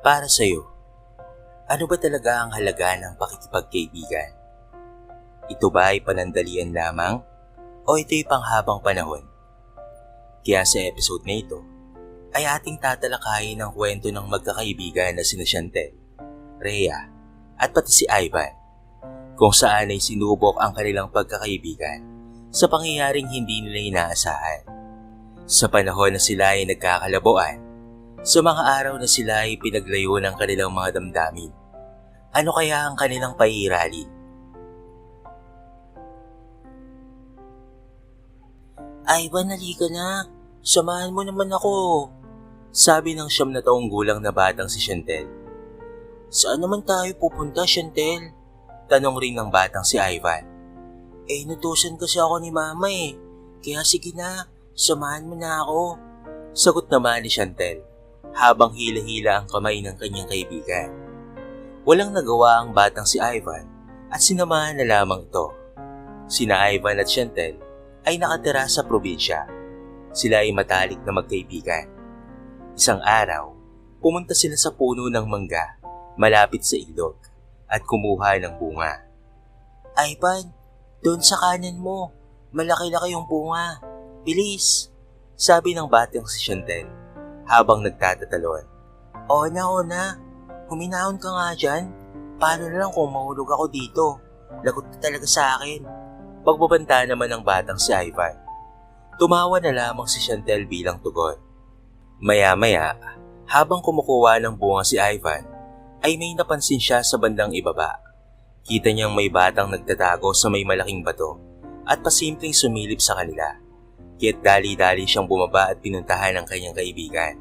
Para sa'yo, ano ba talaga ang halaga ng pakikipagkaibigan? Ito ba ay panandalian lamang o ito'y panghabang panahon? Kaya sa episode na ito ay ating tatalakayin ang kwento ng magkakaibigan na sina Chantel, Rhea at pati si Ivan, kung saan ay sinubok ang kanilang pagkakaibigan sa pangyayaring hindi nila inaasahan. Sa panahon na sila ay nagkakalabuan, sa mga araw na sila ay pinaglayo ng kanilang mga damdamin, ano kaya ang kanilang paiiralin? Ivan, halika na. Samahan mo naman ako. Sabi ng 9 na taong gulang na batang si Chantel. Saan naman tayo pupunta, Chantel? Tanong rin ng batang si Ivan. Inutusan kasi ako ni Mama Kaya sige na, samahan mo na ako. Sagot naman ni Chantel, habang hila-hila ang kamay ng kanyang kaibigan. Walang nagawa ang batang si Ivan at sinamahan na lamang ito. Sina Ivan at Chantel ay nakatira sa probinsya. Sila ay matalik na magkaibigan. Isang araw, pumunta sila sa puno ng mangga malapit sa ilog at kumuha ng bunga. Ivan, doon sa kanan mo, malaki-laki yung bunga. Bilis, sabi ng batang si Chantel habang nagtatatalon. Oo na. Huminahon ka nga dyan. Paano na lang kung mahulog ako dito? Lagot na talaga sa akin. Pagbabanta naman ng batang si Ivan. Tumawa na lamang si Chantel bilang tugon. Maya-maya, habang kumukuha ng bunga si Ivan, ay may napansin siya sa bandang ibaba. Kita niyang may batang nagtatago sa may malaking bato at pasimpleng sumilip sa kanila. Kaya't dali-dali siyang bumaba at pinuntahan ang kanyang kaibigan.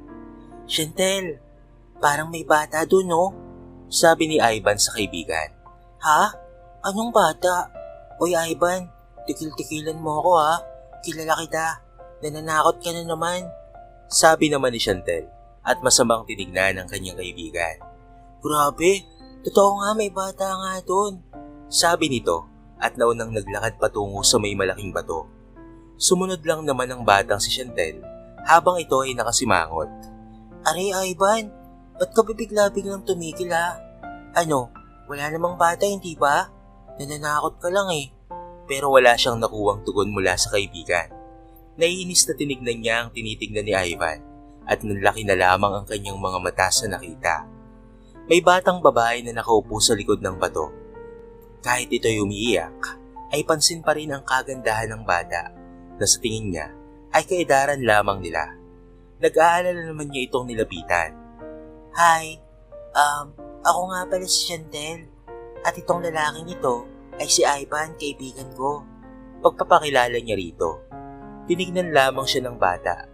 Chantel, parang may bata doon, no? Sabi ni Ivan sa kaibigan. Ha? Anong bata? Oy Ivan, tikil-tikilan mo ako ha. Kilala kita. Nananakot ka na naman. Sabi naman ni Chantel at masamang tinignan ng kanyang kaibigan. Grabe, totoo nga may bata nga doon. Sabi nito at naunang naglakad patungo sa may malaking bato. Sumunod lang naman ang batang si Chantel habang ito ay nakasimangot. Aray Ivan, ba't ka bigla-biglang tumigil ha? Ano, wala namang bata hindi ba? Nananakot ka lang Pero wala siyang nakuwang tugon mula sa kaibigan. Naiinis na tinignan niya ang tinitignan ni Ivan at nanlaki na lamang ang kanyang mga mata sa nakita. May batang babae na nakaupo sa likod ng bato. Kahit ito'y umiiyak, ay pansin pa rin ang kagandahan ng bata na sa tingin niya ay kaedaran lamang nila. Nag-aalala naman niya itong nilapitan. Hi, ako nga pala si Chantel at itong lalaking ito ay si Ivan, kaibigan ko. Pagpapakilala niya rito, tinignan lamang siya ng bata.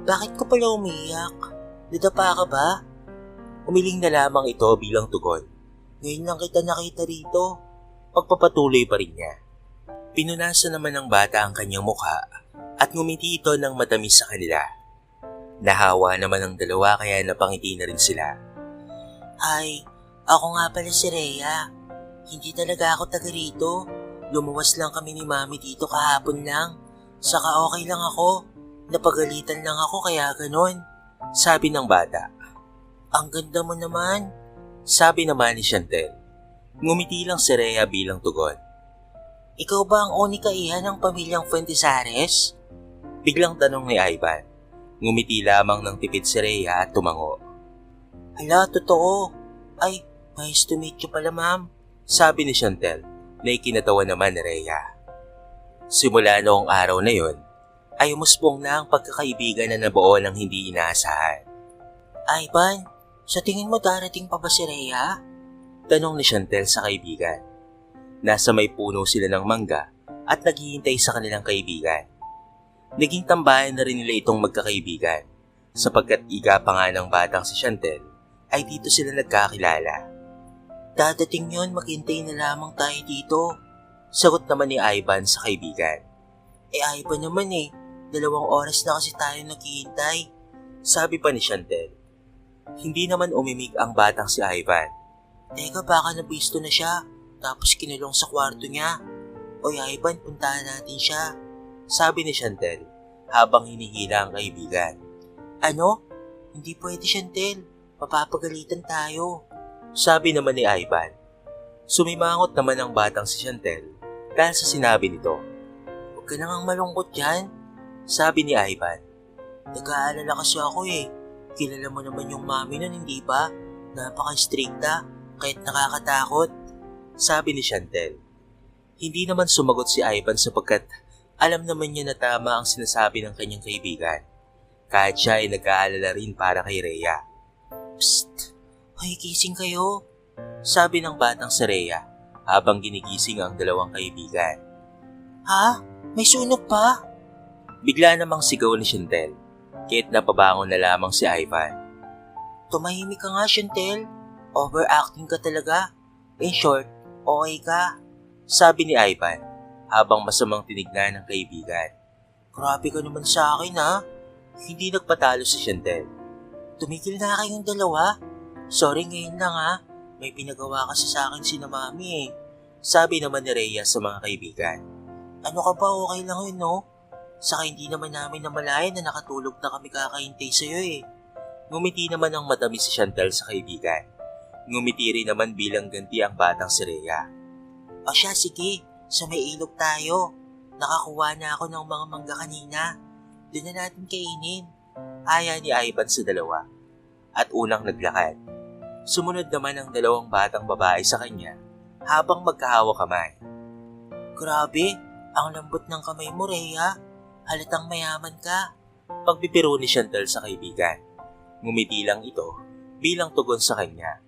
Bakit ko pala umiiyak? Nadapa ka ba? Umiling na lamang ito bilang tugon. Ngayon lang kita nakita rito. Pagpapatuloy pa rin niya. Pinunasan naman ng bata ang kanyang mukha at ngumiti ito ng matamis sa kanila. Nahawa naman ang dalawa kaya napangiti na rin sila. Hi, ako nga pala si Rhea. Hindi talaga ako taga rito. Lumuwas lang kami ni Mami dito kahapon lang. Saka okay lang ako. Napagalitan lang ako kaya ganon. Sabi ng bata. Ang ganda mo naman. Sabi naman ni Chantel. Ngumiti lang si Rhea bilang tugon. Ikaw ba ang unika iha ng pamilyang Fuentisares? Biglang tanong ni Ivan. Ngumiti lamang ng tipid si Rhea at tumango. Hala, totoo. Ay, nice to meet you pala ma'am. Sabi ni Chantel na ikinatawa naman ni Rhea. Simula noong araw na yon, ay umusbong na ang pagkakaibigan na nabuo ng hindi inaasahan. Ivan, sa tingin mo darating pa ba si Rhea? Tanong ni Chantel sa kaibigan. Nasa may puno sila ng mangga at naghihintay sa kanilang kaibigan. Naging tambayan na rin nila itong magkakaibigan sapagkat iga pa nga ng batang si Chantel ay dito sila nagkakilala. Dadating yun, maghintay na lamang tayo dito. Sagot naman ni Ivan sa kaibigan. Ivan naman 2 oras na kasi tayo naghihintay. Sabi pa ni Chantel. Hindi naman umimik ang batang si Ivan. Teka, baka nabisto na siya. Tapos kinulong sa kwarto niya. Oy Ivan, puntahan natin siya. Sabi ni Chantel habang hinihila ang kaibigan. Ano? Hindi pwede, Chantel. mapapagalitan tayo. Sabi naman ni Ivan. Sumimangot naman ang batang si Chantel dahil sa sinabi nito. Huwag ka nang malungkot dyan. Sabi ni Ivan. Nag-aalala kasi ako eh. Kilala mo naman yung mami nun, hindi ba? Napaka-stricta, kahit nakakatakot. Sabi ni Chantel. Hindi naman sumagot si Ivan sapagkat alam naman niya na tama ang sinasabi ng kanyang kaibigan. Kahit siya ay nag-aalala rin para kay Rhea. Psst! Hoy, gising kayo. Sabi ng batang si Rhea habang ginigising ang dalawang kaibigan. Ha? May sunog pa? Bigla namang sigaw ni Chantel, kaya't napabangon na lamang si Ivan. Tumahimik ka nga, Chantel. Overacting ka talaga. In short, okay ka. Sabi ni Ivan habang masamang tinignan ng kaibigan. Grabe ka naman sa akin ha. Hindi nagpatalo si Chantel. Tumigil na kayong dalawa. Sorry ngayon lang ha. May pinagawa kasi sa akin si na mami eh. Sabi naman ni Rhea sa mga kaibigan. Ano ka ba, okay lang yun no? Saka hindi naman namin namalayan na nakatulog na kami kakahintay sa'yo eh. Ngumiti naman ang matamis si Chantel sa kaibigan. Ngumiti rin naman bilang ganti ang batang si Rhea. O siya, sige. Sa may ilog tayo. Nakakuha na ako ng mga mangga kanina. Doon na natin kainin. Aya ni Ivan sa dalawa. At unang naglakad. Sumunod naman ang dalawang batang babae sa kanya habang magkahawak kamay. Grabe, ang lambot ng kamay mo, Rhea. Halatang mayaman ka. Pagbibiro ni Chantel sa kaibigan. Ngumiti lang ito bilang tugon sa kanya.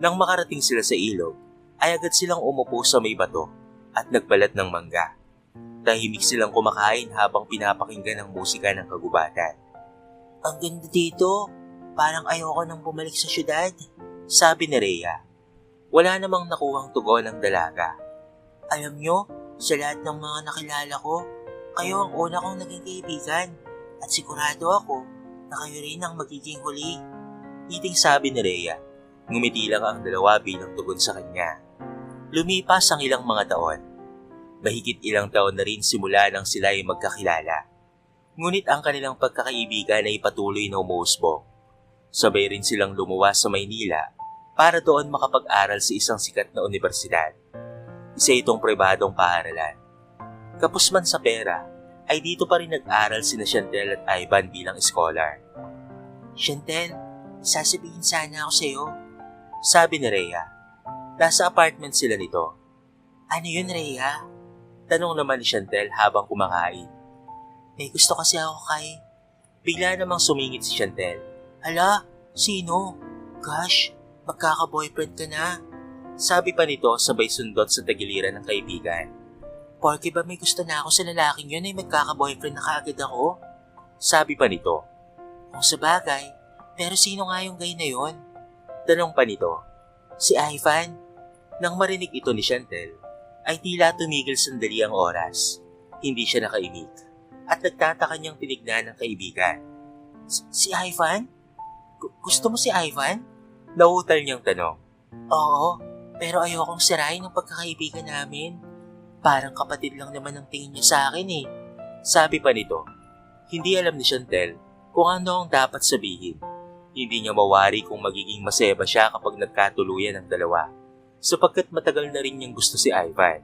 Nang makarating sila sa ilog, ay agad silang umupo sa may bato at nagbalat ng mangga. Tahimik silang kumakain habang pinapakinggan ang musika ng kagubatan. Ang ganda dito. Parang ayoko nang bumalik sa syudad. Sabi ni Rhea. Wala namang nakuhang tugon ng dalaga. Alam nyo, sa lahat ng mga nakilala ko, kayo ang una kong naging kaibigan. At sigurado ako na kayo rin ang magiging huli. Iting sabi ni Rhea. Ngumiti lang ang dalawa bilang tugon sa kanya. Lumipas ang ilang mga taon. Mahigit ilang taon na rin simula nang sila ay magkakilala. Ngunit ang kanilang pagkakaibigan ay patuloy na umuusbong. Sabay rin silang lumuwas sa Maynila para doon makapag-aral sa isang sikat na universidad. Isa itong pribadong paaralan. Kapos man sa pera, ay dito pa rin nag-aral sina Chantel at Ivan bilang scholar. Chantel, sasabihin sana ako sa'yo. Sabi ni Rhea. Nasa apartment sila nito. Ano yun, Rhea? Tanong naman ni Chantel habang kumakain. May gusto kasi ako kay... Bigla namang sumingit si Chantel. Hala, sino? Gosh, magkaka-boyfriend ka na. Sabi pa nito sabay sundot sa tagiliran ng kaibigan. Porke ba may gusto na ako sa lalaking yun ay magkaka-boyfriend na kaagad ako? Sabi pa nito. Kung sabagay, pero sino nga yung guy na yun? Tanong pa nito. Si Ivan. Nang marinig ito ni Chantel, ay tila tumigil sandali ang oras. Hindi siya nakaimik at nagtataka niyang tinignan ng kaibigan. Si Ivan? Gusto mo si Ivan? Nautal niyang tanong. Oo, pero ayokong sirain ang pagkakaibigan namin. Parang kapatid lang naman ang tingin niya sa akin eh. Sabi pa nito. Hindi alam ni Chantel kung ano ang dapat sabihin. Hindi niya mawari kung magiging masaya ba siya kapag nagkatuluyan ang dalawa, sapagkat matagal na rin niyang gusto si Ivan.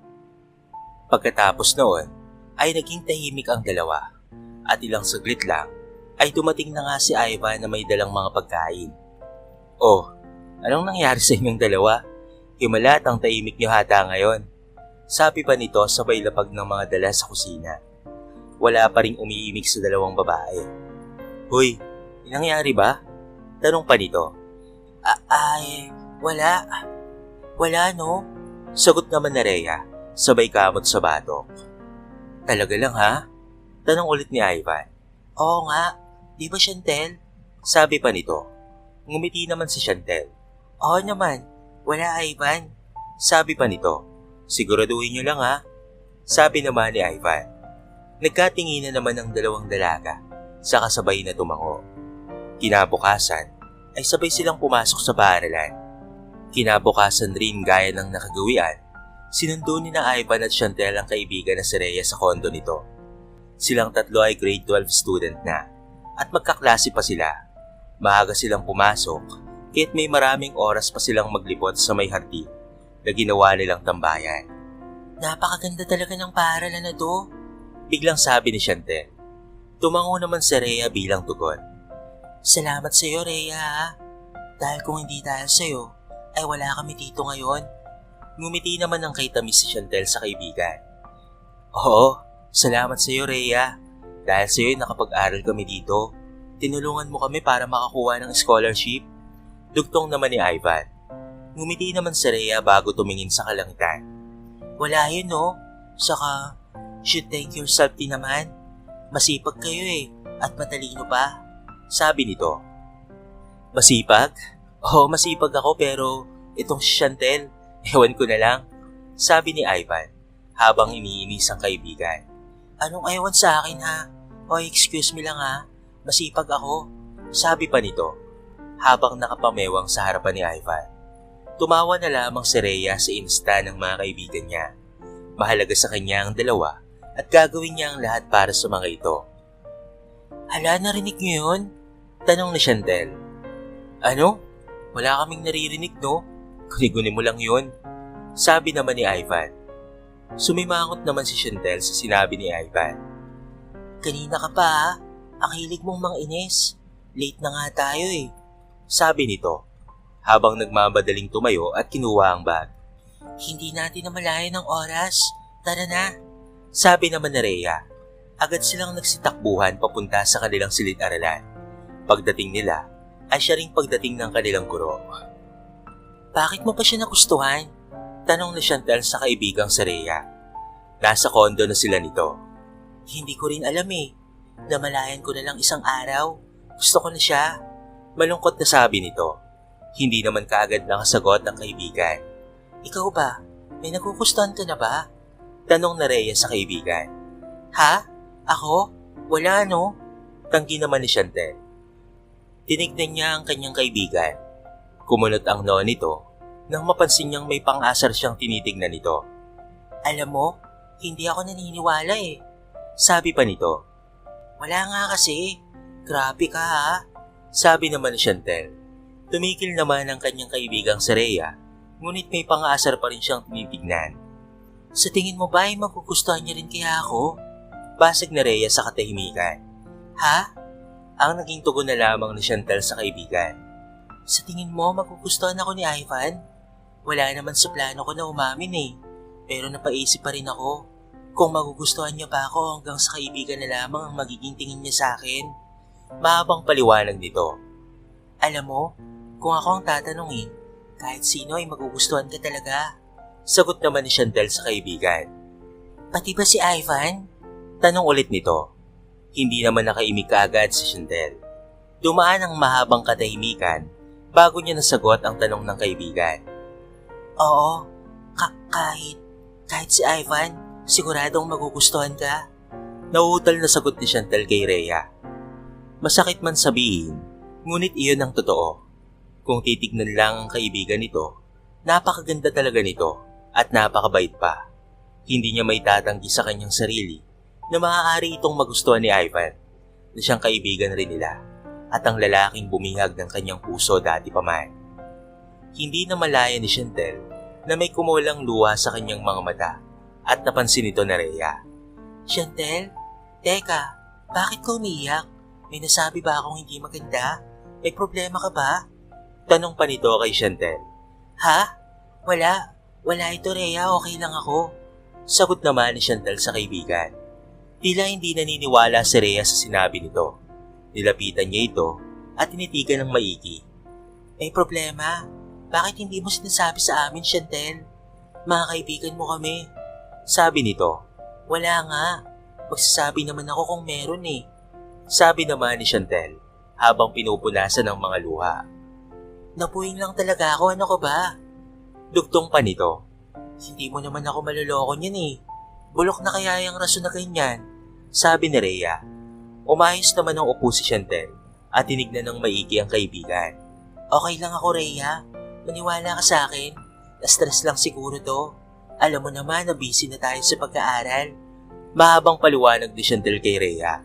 Pagkatapos noon, ay naging tahimik ang dalawa, at ilang saglit lang, ay dumating na nga si Ivan na may dalang mga pagkain. Oh, anong nangyari sa inyong dalawa? Himalat ang tahimik niyo hata ngayon. Sabi pa nito sabay lapag ng mga dala sa kusina. Wala pa ring umiimik sa dalawang babae. Hoy, nangyari ba? Tanong pa nito. Wala. Wala no? Sagot naman na Rhea, sabay kamot sa batok. Talaga lang ha? Tanong ulit ni Ivan. Oo nga, di ba Chantel? Sabi pa nito. Ngumiti naman si Chantel. Oo naman, wala Ivan. Sabi pa nito. Siguraduhin niyo lang ha? Sabi naman ni Ivan. Nagkatinginan naman ang dalawang dalaga, saka sabay na tumango. Kinabukasan, ay sabay silang pumasok sa paaralan. Kinabukasan rin gaya ng nakagawian, sinundo ni na Ivan at Chantel ang kaibigan na si Rhea sa kondo nito. Silang tatlo ay grade 12 student na, at magkaklase pa sila. Maaga silang pumasok, kaya't may maraming oras pa silang maglibot sa may hardin na ginawa nilang tambayan. Napakaganda talaga ng paaralan na to. Biglang sabi ni Chantel. Tumango naman si Rhea bilang tugon. Salamat sa iyo, Rhea, ha? Dahil kung hindi dahil sa iyo, ay wala kami dito ngayon. Ngumiti naman ng kay tamis si Chantel sa kaibigan. Oo, salamat sa iyo, Rhea. Dahil sa iyo nakapag-aral kami dito. Tinulungan mo kami para makakuha ng scholarship. Dugtong naman ni Ivan. Ngumiti naman si Rhea bago tumingin sa kalangitan. Wala yun, no? Saka, should thank yourself din naman. Masipag kayo at matalino pa. Sabi nito. Masipag? Oo, masipag ako pero itong si Chantel, ewan ko na lang. Sabi ni Ivan habang iniinis ang kaibigan. Anong ewan sa akin, ha? O excuse me lang, ha? Masipag ako. Sabi pa nito habang nakapamewang sa harapan ni Ivan. Tumawa na lamang si Rhea sa insta ng mga kaibigan niya. Mahalaga sa kanya ang dalawa at gagawin niya ang lahat para sa mga ito. Hala, narinig niyo yun? Tanong ni Chantel. Ano? Wala kaming naririnig, no? Guni-guni mo lang yun. Sabi naman ni Ivan. Sumimangot naman si Chantel sa sinabi ni Ivan. Kanina ka pa, ha? Ang hilig mong manginis. Late na nga tayo Sabi nito habang nagmamadaling tumayo at kinuha ang bag. Hindi natin namalayan ng oras. Tara na. Sabi naman ni Rhea. Agad silang nagsitakbuhan papunta sa kanilang silid-aralan. Pagdating nila ay siya ring pagdating ng kanilang guro. Bakit mo pa siya nagustuhan? Tanong ni Chantel sa kaibigang si Rhea. Nasa kondo na sila nito. Hindi ko rin alam Namalayan ko na lang isang araw. Gusto ko na siya. Malungkot na sabi nito. Hindi naman kaagad nakasagot ang kaibigan. Ikaw ba? May nagugustuhan ka na ba? Tanong na Rhea sa kaibigan. Ha? Ako? Wala no? Tanggi naman ni Chantel. Tinignan niya ang kanyang kaibigan. Kumunot ang noo nito nang mapansin niyang may pang-asar siyang tinitignan nito. Alam mo, hindi ako naniniwala Sabi pa nito. Wala nga kasi. Grabe ka, ha? Sabi naman ni Chantel. Tumikil naman ang kanyang kaibigang si Rhea, ngunit may pang-aasar pa rin siyang tinitignan. Sa tingin mo ba ay magugustuhan niya rin kaya ako? Basig na Rhea sa katahimikan. Ha? Ang naging tugon na lamang ni Chantel sa kaibigan. Sa tingin mo magugustuhan ako ni Ivan? Wala naman sa plano ko na umamin Pero napaisip pa rin ako kung magugustuhan niya ba ako hanggang sa kaibigan na lamang ang magiging tingin niya sa akin. Mahabang paliwanag nito. Alam mo, kung ako ang tatanungin, kahit sino ay magugustuhan ka talaga. Sagot naman ni Chantel sa kaibigan. Pati ba si Ivan? Tanong ulit nito. Hindi naman nakaimik kaagad si Chantel. Dumaan ang mahabang katahimikan bago niya nasagot ang tanong ng kaibigan. Oo, kahit si Ivan, siguradong magugustuhan ka. Nauutal na sagot ni Chantel kay Rhea. Masakit man sabihin, ngunit iyon ang totoo. Kung titignan lang ang kaibigan nito, napakaganda talaga nito at napakabait pa. Hindi niya may tatanggi sa kanyang sarili na maaari itong magustuhan ni Ivan na siyang kaibigan rin nila at ang lalaking bumihag ng kanyang puso dati pa man. Hindi na malaya ni Chantel na may kumulang luha sa kanyang mga mata at napansin ito na Rhea. Chantel? Teka, bakit ka umiiyak? May nasabi ba akong hindi maganda? May problema ka ba? Tanong pa nito kay Chantel. Ha? Wala ito Rhea, okay lang ako. Sagot naman ni Chantel sa kaibigan. Tila hindi naniniwala si Rhea sa sinabi nito. Nilapitan niya ito at tinitigan ng maigi. May problema? Bakit hindi mo sinasabi sa amin, Chantel? Mga kaibigan mo kami. Sabi nito. Wala nga. Magsasabi naman ako kung meron Sabi naman ni Chantel habang pinupunasan ng mga luha. Napuwing lang talaga ako, ano ko ba? Dugtong pa nito. Hindi mo naman ako maluloko niyan Bulok na kaya yung rason na ganyan? Sabi ni Rhea. Umayos naman ang upo si Chantel at tinignan ng maigi ang kaibigan. Okay lang ako, Rhea. Maniwala ka sa akin. Na-stress lang siguro to. Alam mo naman na busy na tayo sa pag-aaral. Mahabang paliwanag ni Chantel kay Rhea.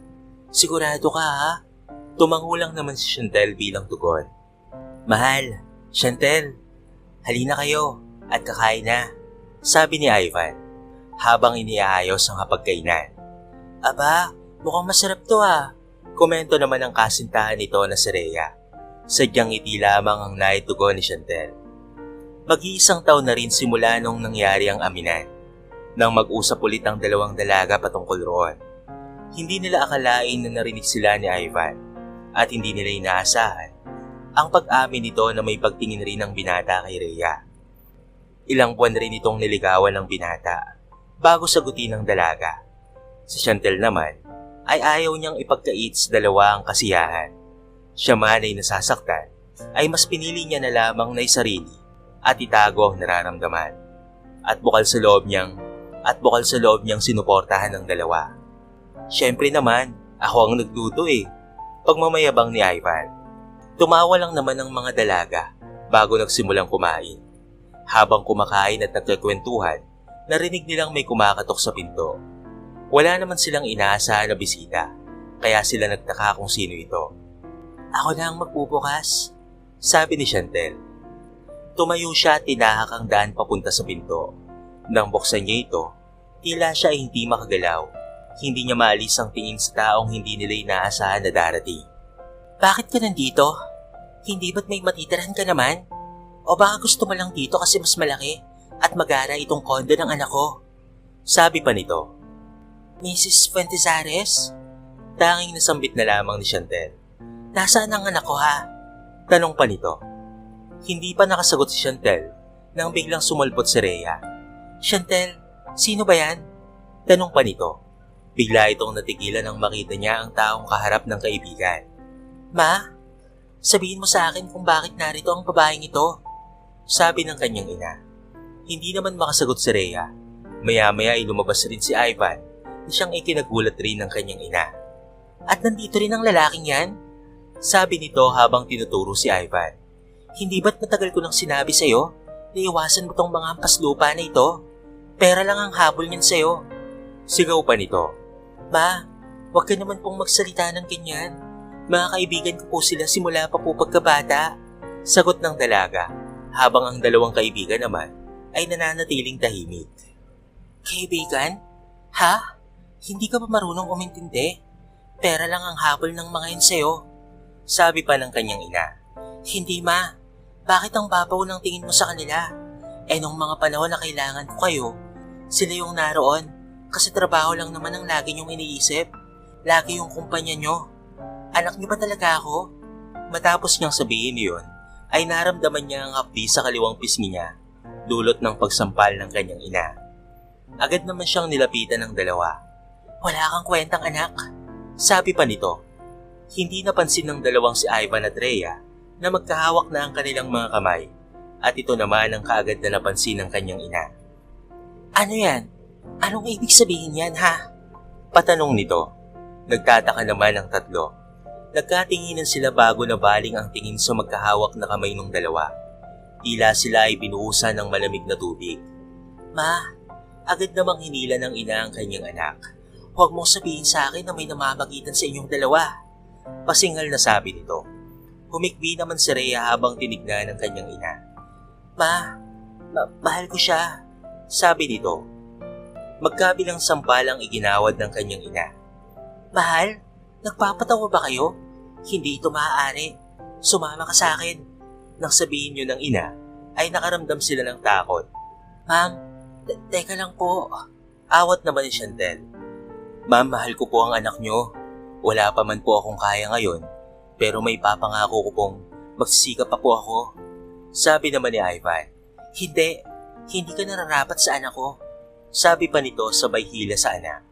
Sigurado ka, ha? Tumango lang naman si Chantel bilang tugon. Mahal, Chantel, halina kayo at kakain na, sabi ni Ivan habang iniaayos ang hapagkainan. Aba, mukhang masarap to ah. Komento naman ng kasintahan nito na si Rhea. Sadyang ngiti lamang ang naitugon ni Chantel. Mag-iisang taon na rin simula nung nangyari ang aminan, nang mag-usap ulit ang dalawang dalaga patungkol roon. Hindi nila akalain na narinig sila ni Ivan at hindi nila inaasahan ang pag-amin nito na may pagtingin rin ng binata kay Rhea. Ilang buwan rin itong niligawan ng binata bago sagutin ng dalaga. Si Chantel naman ay ayaw niyang ipagkait sa dalawa ang kasiyahan. Siya man ay nasasaktan, ay mas pinili niya na lamang na isarili at itago ang nararamdaman. At bukal sa loob niyang sinuportahan ng dalawa. Siyempre naman, ako ang nagdudo Pagmamayabang ni Ivan. Tumawa lang naman ang mga dalaga bago nagsimulang kumain. Habang kumakain at nagkakwentuhan, narinig nilang may kumakatok sa pinto. Wala naman silang inaasahan na bisita, kaya sila nagtaka kung sino ito. Ako na ang magbubukas, sabi ni Chantel. Tumayo siya at tinahak ang daan papunta sa pinto. Nang buksan niya ito, tila siya ay hindi makagalaw. Hindi niya maalis ang tingin sa taong hindi nila inaasahan na darating. Bakit ka nandito? Hindi ba't may matitirahan ka naman? O baka gusto mo lang dito kasi mas malaki at magara itong kondo ng anak ko? Sabi pa nito. Mrs. Fuentesares? Tanging nasambit na lamang ni Chantel. Nasaan ang anak ko ha? Tanong pa nito. Hindi pa nakasagot si Chantel nang biglang sumulpot si Rhea. Chantel, sino ba yan? Tanong pa nito. Bigla itong natigilan nang makita niya ang taong kaharap ng kaibigan. Ma, sabihin mo sa akin kung bakit narito ang babaeng ito, sabi ng kanyang ina. Hindi naman makasagot si Rhea. Maya-maya ay lumabas rin si Ivan na siyang ikinagulat rin ng kanyang ina. At nandito rin ang lalaking yan? Sabi nito habang tinuturo si Ivan. Hindi ba't matagal ko nang sinabi sa'yo na iwasan mo tong mga hampas lupa na ito? Pera lang ang habol niyan sa'yo. Sigaw pa nito. Ma, huwag ka naman pong magsalita ng ganyan. Mga kaibigan ko po sila simula pa po pagkabata. Sagot ng dalaga habang ang dalawang kaibigan naman ay nananatiling tahimik. Kaibigan? Ha? Hindi ka ba marunong umintindi? Pera lang ang habol ng mga yun sa'yo. Sabi pa ng kanyang ina. Hindi ma, bakit ang babaw ng tingin mo sa kanila? Nung mga panahon na kailangan ko kayo, sila yung naroon. Kasi trabaho lang naman ang lagi niyong iniisip. Lagi yung kumpanya niyo. Anak niyo ba talaga ako? Matapos niyang sabihin yun, ay naramdaman niya ang hapdi sa kaliwang pisngi niya, dulot ng pagsampal ng kanyang ina. Agad naman siyang nilapitan ng dalawa. Wala kang kwentang anak, sabi pa nito. Hindi napansin ng dalawang si Ivan at Rhea na magkahawak na ang kanilang mga kamay at ito naman ang kaagad na napansin ng kanyang ina. Ano yan? Anong ibig sabihin yan ha? Patanong nito. Nagtataka naman ang tatlo. Nagkatinginan sila bago na baling ang tingin sa magkahawak na kamay ng dalawa. Tila sila ay binuhusan ng malamig na tubig. Ma, agad namang hinila ng ina ang kanyang anak. Huwag mong sabihin sa akin na may namamagitan sa inyong dalawa. Pasingal na sabi nito. Humikbi naman si Rhea habang tinignan ng kanyang ina. Mahal ko siya, sabi nito. Magkabilang sampalang iginawad ng kanyang ina. Mahal, nagpapatawa ba kayo? Hindi ito maaari. Sumama ka sa akin. Nang sabihin niyo ng ina, ay nakaramdam sila ng takot. Ma'am, teka lang po. Awat naman ni Chantel. Ma'am, mahal ko po ang anak niyo. Wala pa man po akong kaya ngayon, pero may papangako ko pong magsisikap pa po ako. Sabi naman ni Ivan. Hindi ka nararapat sa anak ko. Sabi pa nito sabay hila sa anak.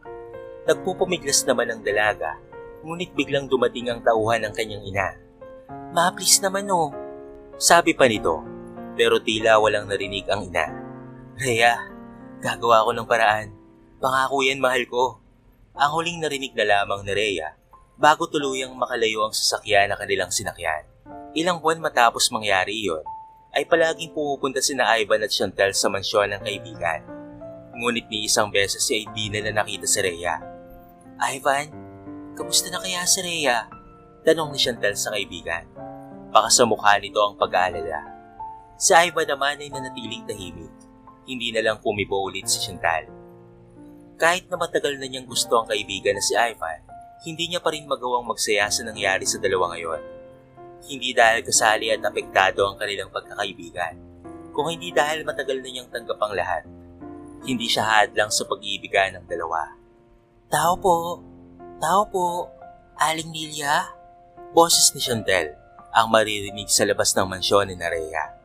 Nagpupumiglas naman ang dalaga, ngunit biglang dumating ang tauhan ng kanyang ina. Ma, please naman oh. Sabi pa nito, pero tila walang narinig ang ina. Rhea, gagawa ko ng paraan. Pangako yan, mahal ko. Ang huling narinig na lamang ni Rhea bago tuluyang makalayo ang sasakyan na kanilang sinakyan. Ilang buwan matapos mangyari iyon, ay palaging pumupunta sina Ivan at Chantel sa mansyon ng kaibigan. Ngunit ni isang beses ay di nila nakita si Rhea. Ivan, kamusta na kaya si Rhea? Tanong ni Chantel sa kaibigan. Baka sa mukha nito ang pag-aalala. Si Ivan naman ay nanatiling tahimik. Hindi na lang kumibo ulit si Chantal. Kahit na matagal na niyang gusto ang kaibigan na si Ivan, hindi niya pa rin magawang magsaya sa nangyari sa dalawa ngayon. Hindi dahil kasali at apektado ang kanilang pagkakaibigan, kung hindi dahil matagal na niyang tanggap ang lahat. Hindi siya hadlang sa pag-iibigan ng dalawa. Tao po, Aling Lilia. Boses ni Chantal ang maririnig sa labas ng mansyon ni Rhea.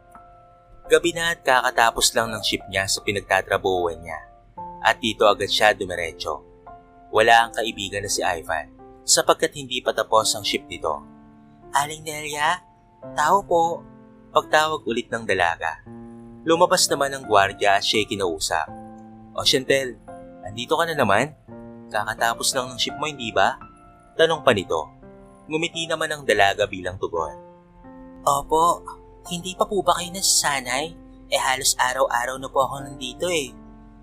Gabi na at kakatapos lang ng shift niya sa pinagtatrabuhan niya at dito agad siya dumiretso. Wala ang kaibigan na si Ivan sapagkat hindi pa tapos ang shift nito. Aling Nelia, tao po. Pagtawag ulit ng dalaga. Lumabas naman ang gwardiya at siya'y kinausap. O Chantal, andito ka na naman? Kakatapos lang ng shift mo, hindi ba? Tanong pa nito. Ngumiti naman ang dalaga bilang tugon. Opo, hindi pa po ba kayo nasasanay? Halos araw-araw na po ako nandito eh.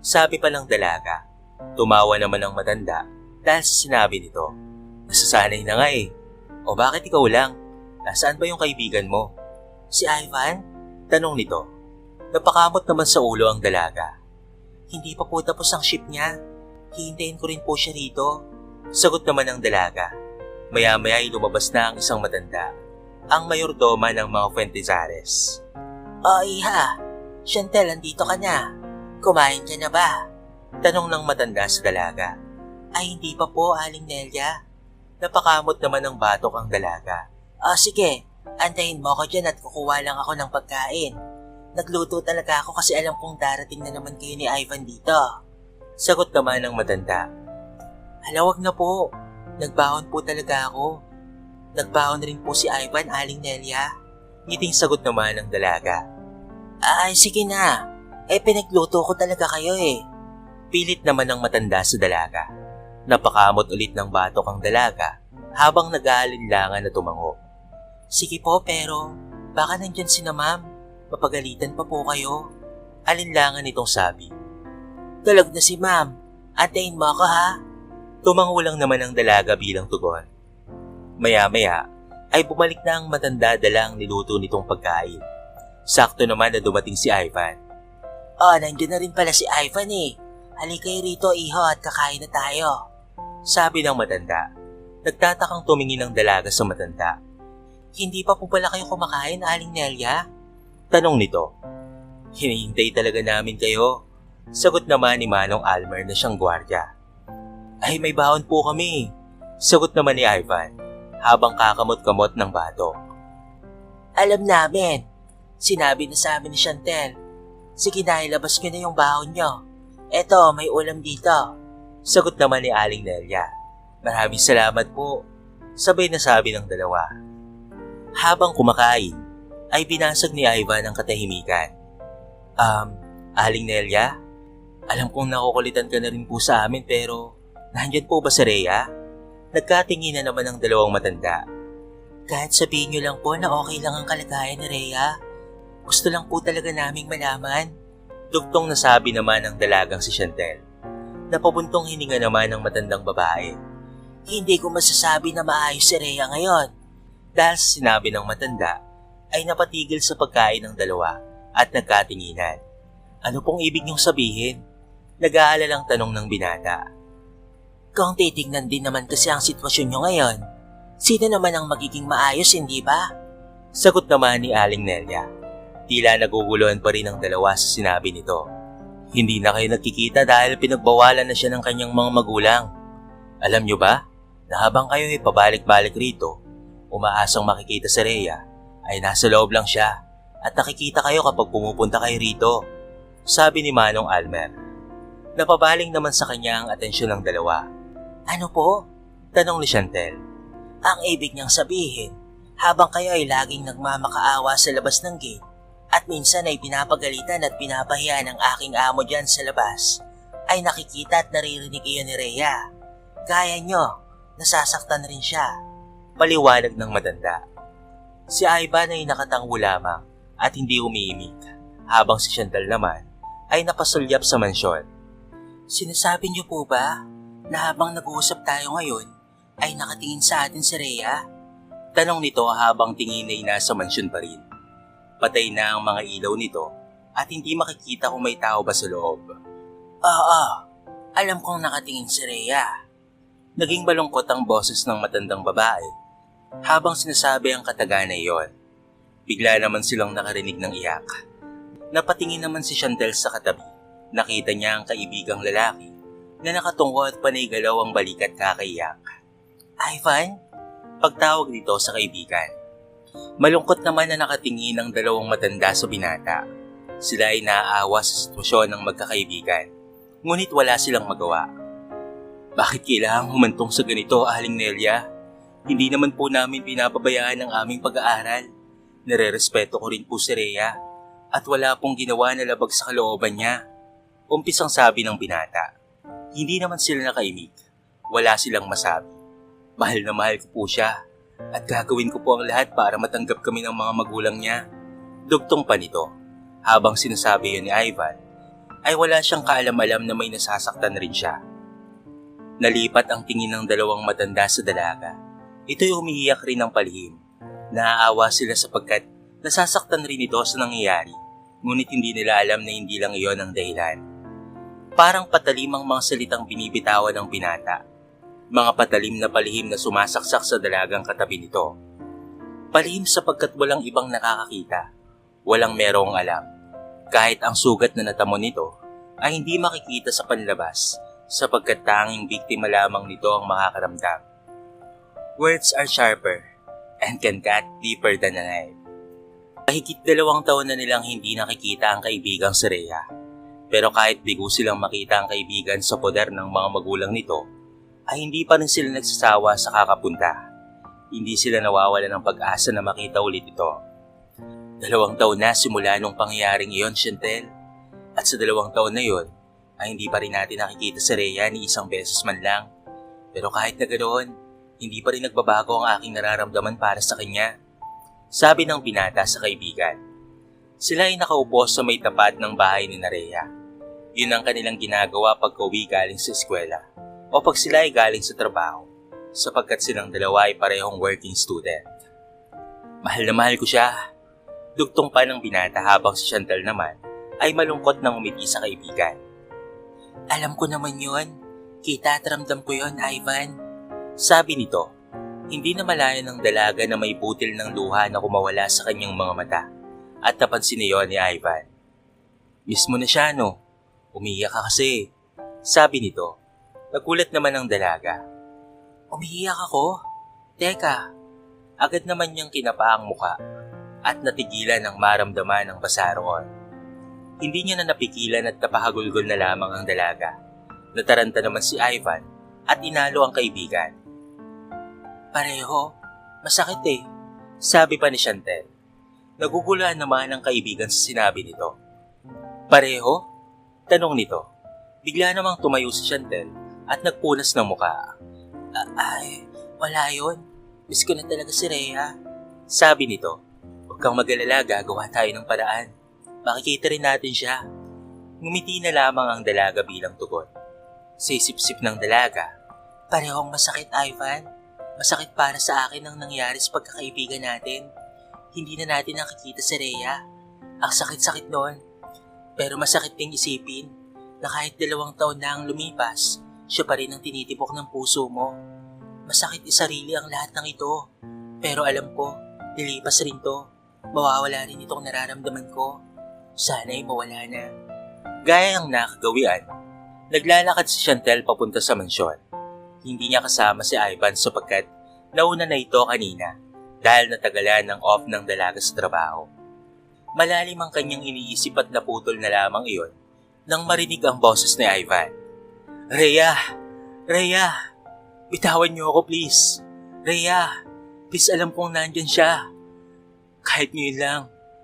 Sabi pa ng dalaga. Tumawa naman ang matanda dahil sa sinabi nito. Nasasanay na nga eh. O bakit ikaw lang? Nasaan ba yung kaibigan mo? Si Ivan? Tanong nito. Napakamot naman sa ulo ang dalaga. Hindi pa po tapos ang shift niya. Hihintayin ko rin po siya rito. Sagot naman ng dalaga. Maya-maya ay lumabas na ang isang matanda, ang mayordoma ng mga Fuentesares. O iha, Chantal, andito ka na. Kumain ka na ba? Tanong ng matanda sa dalaga. Ay hindi pa po, Aling Nelia. Napakamot naman ng batok ang dalaga. Sige, antayin mo ako dyan at kukuha lang ako ng pagkain. Nagluto talaga ako kasi alam kong darating na naman kayo ni Ivan dito. Sagot naman ng matanda. Wag na po. Nagbaon po talaga ako. Nagbaon rin po si Ivan, Aling Nelia. Ngiting sagot naman ng dalaga. Ay, sige na. Pinagluto ko talaga kayo eh. Pilit naman ng matanda sa dalaga. Napakamot ulit ng batok ang dalaga habang nag-aalinlangan na tumango. Sige po, pero baka nandyan si na ma'am. Mapagalitan pa po kayo. Alinlangan itong sabi. Tulog na si ma'am. Antayin mo ako ha. Tumango lang naman ang dalaga bilang tugon. Maya-maya ay bumalik na ang matanda dala ang niluto nitong pagkain. Sakto naman na dumating si Ivan. Nandiyan na rin pala si Ivan eh. Halika kayo rito iho at kakain na tayo. Sabi ng matanda. Nagtatakang tumingin ang dalaga sa matanda. Hindi pa po pala kayo kumakain, Aling Nelia? Tanong nito. Hinihintay talaga namin kayo. Sagot naman ni Manong Almer na siyang gwardiya. Ay may baon po kami. Sagot naman ni Ivan habang kakamot-kamot ng batok. Alam namin. Sinabi na sa amin ni Chantal. Sige na, ilabas nyo na yung baon nyo. Eto, may ulam dito. Sagot naman ni Aling Nelia. Maraming salamat po. Sabay na sabi ng dalawa. Habang kumakain, ay binasag ni Ivan ang katahimikan. Aling Nelia, alam kong nakukulitan ka na rin po sa amin pero nandyan po ba si Rhea? Nagkatingin na naman ang dalawang matanda. Kahit sabihin nyo lang po na okay lang ang kalagayan ni Rhea, gusto lang po talaga naming malaman. Dugtong nasabi naman ng dalagang si Chantal. Napabuntong hininga naman ng matandang babae. Hindi ko masasabi na maayos si Rhea ngayon. Dahil sa sinabi ng matanda, ay napatigil sa pagkain ng dalawa at nagkatinginan. Ano pong ibig niyong sabihin? Nag-aalalang tanong ng binata. Kung titignan din naman kasi ang sitwasyon niyo ngayon, sino naman ang magiging maayos, hindi ba? Sagot naman ni Aling Nelia. Tila naguguluhan pa rin ang dalawa sa sinabi nito. Hindi na kayo nagkikita dahil pinagbawalan na siya ng kanyang mga magulang. Alam niyo ba, na habang kayo ay pabalik-balik rito, umaasang makikita si Rhea, ay nasa loob lang siya at nakikita kayo kapag pumupunta kayo rito. Sabi ni Manong Almer. Napabaling naman sa kanya ang atensyon ng dalawa. Ano po? Tanong ni Chantal. Ang ibig niyang sabihin, habang kayo ay laging nagmamakaawa sa labas ng gate at minsan ay pinapagalitan at pinapahiya ng aking amo dyan sa labas, ay nakikita at naririnig iyon ni Rhea. Gaya nyo, nasasaktan rin siya. Paliwanag ng matanda. Si Ivan ay nakatango lamang at hindi umiimik, habang si Chantal naman ay napasulyap sa mansyon. Sinasabi niyo po ba na habang nag-uusap tayo ngayon ay nakatingin sa atin si Rhea? Tanong nito habang tingin ay nasa mansyon pa rin. Patay na ang mga ilaw nito at hindi makikita kung may tao ba sa loob. Oo, alam kong nakatingin si Rhea. Naging malungkot ang boses ng matandang babae habang sinasabi ang kataga na iyon. Bigla naman silang nakarinig ng iyak. Napatingin naman si Chantel sa katabi. Nakita niya ang kaibigang lalaki na nakatungo at panay-galaw ang balikat kakaiyak. Ivan? Pagtawag nito sa kaibigan. Malungkot naman na nakatingin ang dalawang matanda sa binata. Sila ay naaawa sa sitwasyon ng magkakaibigan. Ngunit wala silang magawa. Bakit kailangang humantong sa ganito, Aling Nelia? Hindi naman po namin pinapabayaan ang aming pag-aaral. Nare-respeto ko rin po si Rhea at wala pong ginawa na labag sa kalooban niya. Umpisang sabi ng binata. Hindi naman sila nakaimik. Wala silang masabi. Mahal na mahal ko po siya at gagawin ko po ang lahat para matanggap kami ng mga magulang niya. Dugtong pa nito. Habang sinasabi yun ni Ivan, ay wala siyang kaalam-alam na may nasasaktan rin siya. Nalipat ang tingin ng dalawang matanda sa dalaga. Ito'y umiiyak rin ng palihim. Naaawa sila sapagkat nasasaktan rin ito sa nangyayari, ngunit hindi nila alam na hindi lang iyon ang dahilan. Parang patalim ang mga salitang binibitawan ng binata. Mga patalim na palihim na sumasaksak sa dalagang katabi nito. Palihim sapagkat walang ibang nakakakita. Walang merong alam. Kahit ang sugat na natamo nito ay hindi makikita sa panlabas sapagkat tanging biktima lamang nito ang makakaramdam. Words are sharper and can cut deeper than a knife. Mahigit 2 taon na nilang hindi nakikita ang kaibigang si Rhea. Pero kahit bigo silang makita ang kaibigan sa poder ng mga magulang nito, ay hindi pa rin sila nagsasawa sa kakapunta. Hindi sila nawawala ng pag-asa na makita ulit ito. 2 taon na simula nung pangyayaring iyon, Chantel. At sa 2 taon na iyon, ay hindi pa rin natin nakikita si Rhea ni isang beses man lang. Pero kahit na ganoon, hindi pa rin nagbabago ang aking nararamdaman para sa kanya. Sabi ng binata sa kaibigan. Sila ay nakaupo sa may tapat ng bahay ni Rhea. Yun ang kanilang ginagawa pagka-uwi galing sa eskwela o pag sila ay galing sa trabaho sapagkat silang dalawa ay parehong working student. Mahal na mahal ko siya. Dugtong pa ng binata habang si Chantel naman ay malungkot nang umiti sa kaibigan. Alam ko naman yun. Kita at ramdam ko yun, Ivan. Sabi nito, hindi na malaya ng dalaga na may butil ng luha na kumawala sa kanyang mga mata at napansin niyon ni Ivan. Miss mo na siya, no? Umiiyak ka kasi. Sabi nito. Nagulat naman ang dalaga. Umiiyak ako? Teka, agad naman niyang kinapa ang muka at natigilan ang maramdaman ng basa roon. Hindi niya na napigilan at napahagulgol na lamang ang dalaga. Nataranta naman si Ivan at inalo ang kaibigan. Pareho, masakit eh. Sabi pa ni Chantel. Nagugulaan naman ang kaibigan sa sinabi nito. Pareho? Tanong nito. Bigla namang tumayo si Chantel at nagpunas ng muka. Ay, wala yun. Miss ko na talaga si Rhea. Sabi nito. Huwag kang mag-alala, gagawa tayo ng paraan. Makikita rin natin siya. Ngumiti na lamang ang dalaga bilang tugon. Sa isip-sip ng dalaga. Parehong masakit, Ivan. Masakit para sa akin ang nangyari sa pagkakaibigan natin. Hindi na natin nakikita si Rhea. Ang sakit-sakit noon. Pero masakit ding isipin na kahit 2 taon na ang lumipas, siya pa rin ang tinitibok ng puso mo. Masakit isarili ang lahat ng ito. Pero alam ko, lilipas rin to. Mawawala rin itong nararamdaman ko. Sana'y mawala na. Gaya ng nakagawian, naglalakad si Chantel papunta sa mansyon. Hindi niya kasama si Ivan sapagkat nauna na ito kanina dahil natagalan ng off ng dalaga sa trabaho. Malalim ang kanyang iniisip at naputol na lamang iyon nang marinig ang boses ni Ivan. Rhea! Rhea! Bitawan niyo ako please! Rhea! Please alam kong nandyan siya. Kahit ngayon lang,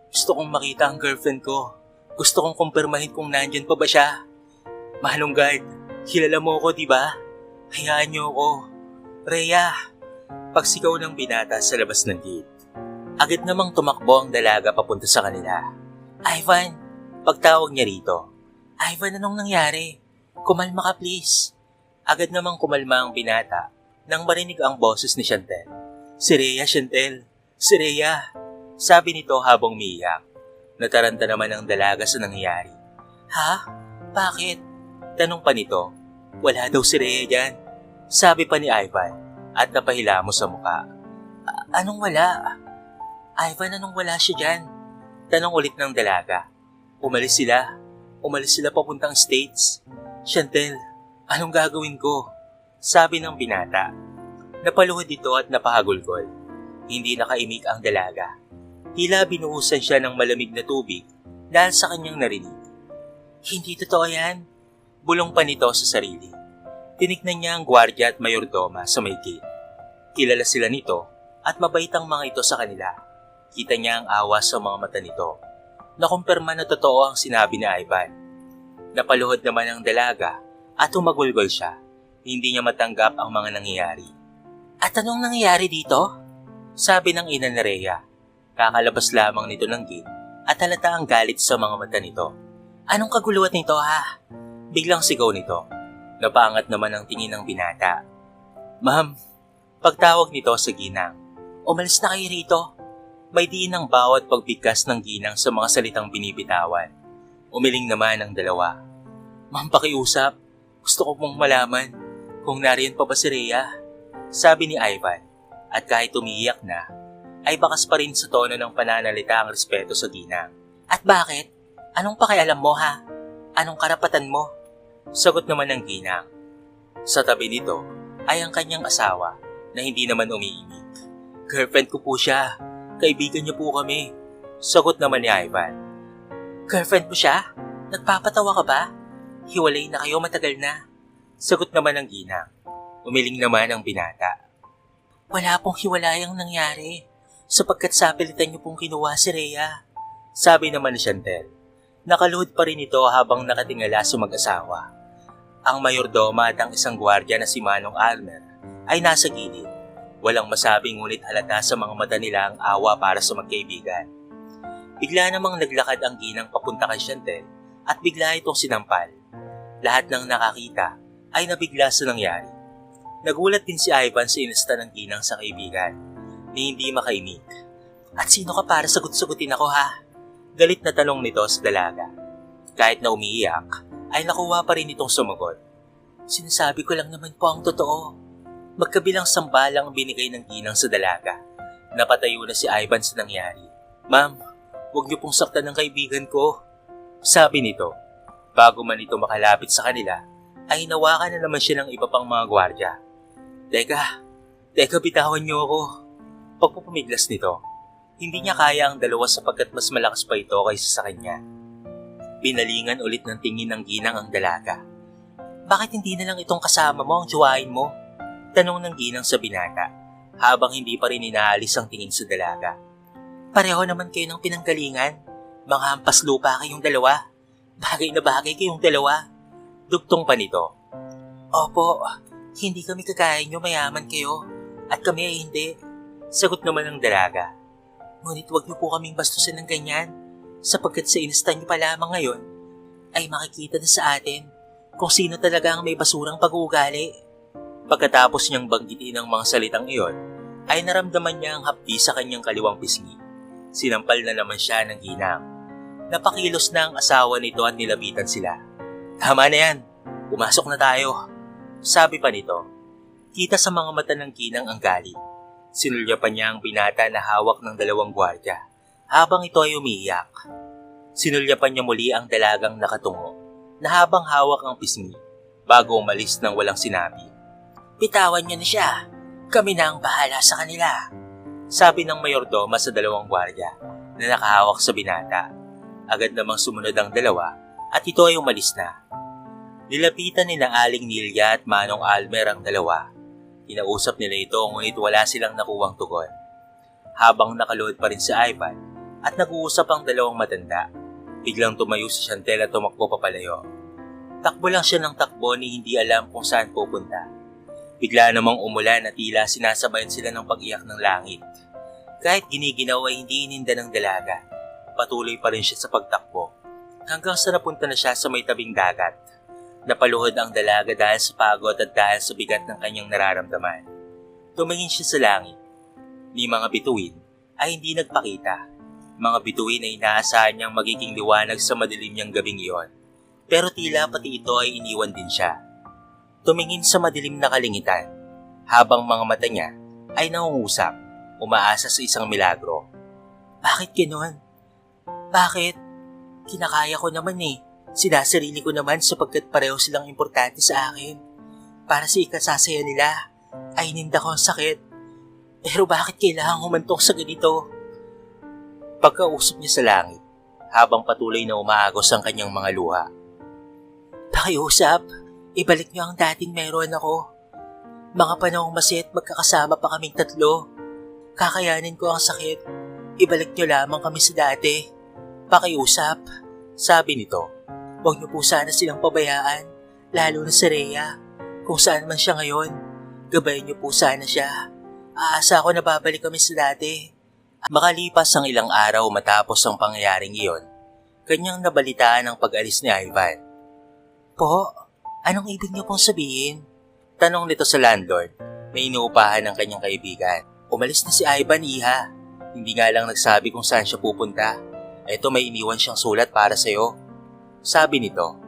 gusto kong makita ang girlfriend ko. Gusto kong kumpirmahin kung nandyan pa ba siya. Mahalong guard, kilala mo ako diba? Hayaan niyo ako. Rhea! Pagsigaw ng binata sa labas ng gate. Agad namang tumakbo ang dalaga papunta sa kanila. Ivan! Pagtawag niya rito. Ivan, anong nangyari? Kumalma ka please. Agad namang kumalma ang binata nang marinig ang boses ni Chantel. Si Rhea, Chantel. Si Rhea. Sabi nito habang umiiyak. Nataranta naman ang dalaga sa nangyayari. Ha? Bakit? Tanong pa nito. Wala daw si Rhea dyan. Sabi pa ni Ivan at napahilamos sa muka. Anong wala? Ivan, anong wala siya dyan? Tanong ulit ng dalaga. Umalis sila. Umalis sila papuntang States. Chantel, anong gagawin ko? Sabi ng binata. Napaluhod ito at napahagulgol. Hindi nakaimik ang dalaga. Tila binuhusan siya ng malamig na tubig dahil sa kanyang narinig. Hindi totoo yan. Bulong pa nito sa sarili. Tinignan niya ang gwardiya at mayordoma sa may gate. Kilala sila nito at mabait ang mga ito sa kanila. Kita niya ang awa sa mga mata nito. Nakumpirma na totoo ang sinabi ni Ivan. Napaluhod naman ang dalaga at humagulgol siya. Hindi niya matanggap ang mga nangyayari. At anong nangyayari dito? Sabi ng ina ni Rhea. Kakalabas lamang nito ng gate at halata ang galit sa mga mata nito. Anong kaguluhan nito ha? Biglang sigaw nito. Napaangat naman ang tingin ng binata. Ma'am, pagtawag nito sa ginang. Umalis na kayo rito. May diin ang bawat pagbigkas ng ginang sa mga salitang binibitawan. Umiling naman ang dalawa. Ma'am, pakiusap. Gusto ko pong malaman kung nariyan pa ba si Rhea. Sabi ni Ivan. At kahit umiiyak na, ay bakas pa rin sa tono ng pananalita ang respeto sa ginang. At bakit? Anong pakialam mo ha? Anong karapatan mo? Sagot naman ng ginang. Sa tabi nito ay ang kanyang asawa na hindi naman umiimik. Girlfriend ko po siya. Kaibigan niya po kami. Sagot naman ni Ivan. Girlfriend mo siya? Nagpapatawa ka ba? Hiwalay na kayo matagal na. Sagot naman ng ginang. Umiling naman ang binata. Wala pong hiwalayang nangyari sapagkat sapilitan niyo pong kinuha si Rhea. Sabi naman ni Chantel. Nakaluhod pa rin ito habang nakatingala sa mag-asawa. Ang mayordoma at ang isang gwardiya na si Manong Almer ay nasa gilid. Walang masabing ngunit halata sa mga mata nila ang awa para sa magkaibigan. Bigla namang naglakad ang ginang papunta kay Chantel at bigla itong sinampal. Lahat ng nakakita ay nabigla sa nangyari. Nagulat din si Ivan sa inasta ng ginang sa kaibigan ni hindi makaimik. At sino ka para sagot-sagutin ako ha? Galit na tanong nito sa dalaga. Kahit na umiiyak, ay nakuha pa rin itong sumagot. Sinasabi ko lang naman po ang totoo. Magkabilang sambalang binigay ng ginang sa dalaga. Napatayo na si Ivan sa nangyari. Ma'am, huwag niyo pong saktan ng kaibigan ko. Sabi nito. Bago man ito makalapit sa kanila, ay hinawakan na naman siya ng iba pang mga gwardya. Teka, bitawan niyo ako. Pagpupumiglas nito, hindi niya kaya ang dalawa sapagkat mas malakas pa ito kaysa sa kanya. Binalingan ulit ng tingin ng ginang ang dalaga. Bakit hindi na lang itong kasama mo ang jowain mo? Tanong ng ginang sa binata, habang hindi pa rin inaalis ang tingin sa dalaga. Pareho naman kayo ng pinanggalingan. Mga hampas lupa kayong dalawa. Bagay na bagay kayong dalawa. Dugtong pa nito. Opo, hindi kami kagaya nyo, mayaman kayo. At kami ay hindi. Sagot naman ng dalaga. Ngunit huwag niyo po kaming bastusin ng ganyan, sapagkat sa insta niyo pa lamang ngayon, ay makikita na sa atin kung sino talaga ang may basurang pag-uugali. Pagkatapos niyang banggitin ang mga salitang iyon, ay naramdaman niya ang hapdi sa kanyang kaliwang pisngi. Sinampal na naman siya ng ginang. Napakilos na ang asawa nito at nilapitan sila. Tama na yan, pumasok na tayo. Sabi pa nito. Kita sa mga mata ng ginang ang galit. Sinulyapan niya ang binata na hawak ng dalawang gwardya habang ito ay umiiyak. Sinulyapan niya muli ang dalagang nakatungo na habang hawak ang pisngi bago umalis ng walang sinabi. Bitawan niyo na siya. Kami na ang bahala sa kanila. Sabi ng mayordoma sa dalawang gwardya na nakahawak sa binata. Agad namang sumunod ang dalawa at ito ay umalis na. Nilapitan ni na Aling Nilya at Manong Almer ang dalawa. Kinausap nila ito ngunit wala silang nakuwang tugon. Habang nakaluhod pa rin si Ivan at nag-uusap ang dalawang matanda, biglang tumayo si Chantel at tumakbo papalayo. Takbo lang siya ng takbo ni hindi alam kung saan pupunta. Bigla namang umulan at tila sinasabayan sila ng pag-iyak ng langit. Kahit giniginaw ay hindi ininda ng dalaga. Patuloy pa rin siya sa pagtakbo hanggang sa napunta na siya sa may tabing dagat. Napaluhod ang dalaga dahil sa pagod at dahil sa bigat ng kanyang nararamdaman. Tumingin siya sa langit. ni mga bituin ay hindi nagpakita. Mga bituin ay inaasahan niyang magiging liwanag sa madilim niyang gabing iyon. Pero tila pati ito ay iniwan din siya. Tumingin sa madilim na kalingitan, habang mga mata niya ay nangungusap, umaasa sa isang milagro. Bakit gano'n? Bakit? Kinakaya ko naman eh. Sinasarili ko naman sapagkat pareho silang importante sa akin. Para sa ikasasaya nila, ay ninda ko ang sakit. Pero bakit kailangan humantong sa ganito? Pagkausap niya sa langit, habang patuloy na umaagos ang kanyang mga luha. Pakiusap, ibalik niyo ang dating meron ako. Mga panahong masit magkakasama pa kaming 3. Kakayanin ko ang sakit. Ibalik niyo lamang kami sa dati. Pakiusap, sabi nito. Huwag niyo po sana silang pabayaan, lalo na si Rhea. Kung saan man siya ngayon, gabayan niyo po sana siya. Aasa ako na babalik kami sa dati. Makalipas ang ilang araw matapos ang pangyayaring iyon, kanyang nabalitaan ang pag-alis ni Ivan. Po, anong ibig niyo pong sabihin? Tanong nito sa landlord na inuupahan ng kanyang kaibigan. Umalis na si Ivan, iha. Hindi nga lang nagsabi kung saan siya pupunta. Eto, may iniwan siyang sulat para sa'yo. Sabi nito.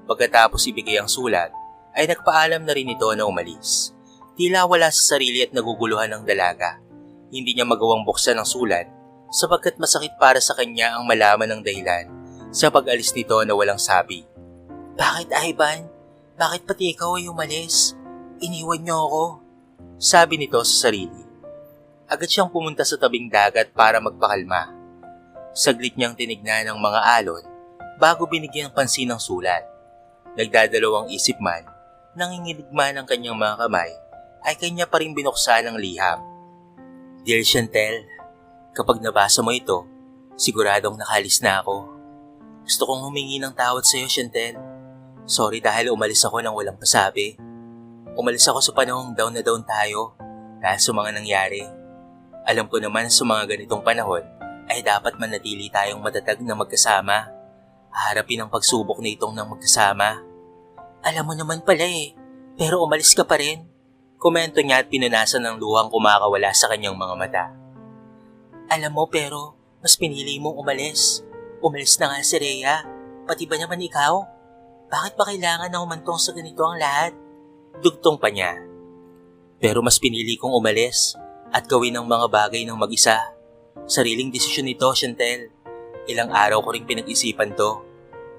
Pagkatapos ibigay ang sulat, ay nagpaalam na rin ito na umalis. Tila wala sa sarili at naguguluhan ng dalaga. Hindi niya magawang buksan ang sulat sapagkat masakit para sa kanya ang malaman ng dahilan sa pag-alis nito na walang sabi. Bakit, Ivan? Bakit pati ikaw ay umalis? Iniwan niyo ako. Sabi nito sa sarili. Agad siyang pumunta sa tabing dagat para magpakalma. Saglit niyang tinignan ang mga alon bago binigyan ng pansin ang sulat. Nagdadalawang isip man, nanginginig man ang kanyang mga kamay, ay kanya pa rin binuksan ang liham. Dear Chantel, kapag nabasa mo ito, siguradong nakalis na ako. Gusto kong humingi ng tawad sa iyo, Chantel. Sorry dahil umalis ako nang walang pasabi. Umalis ako sa panahong down na down tayo dahil sa mga nangyari. Alam ko naman sa mga ganitong panahon ay dapat manatili tayong matatag na magkasama. Harapin ang pagsubok na itong nang magkasama. Alam mo naman pala eh, pero umalis ka pa rin. Komento niya at pinunasan ng luhang kumakawala sa kanyang mga mata. Alam mo pero mas pinili mong umalis. Umalis na nga si Rhea, pati ba naman ikaw? Bakit ba kailangan na humantong sa ganito ang lahat? Dugtong pa niya. Pero mas pinili kong umalis at gawin ang mga bagay ng mag-isa. Sariling desisyon ito, Chantel. Ilang araw ko ring pinag-isipan to.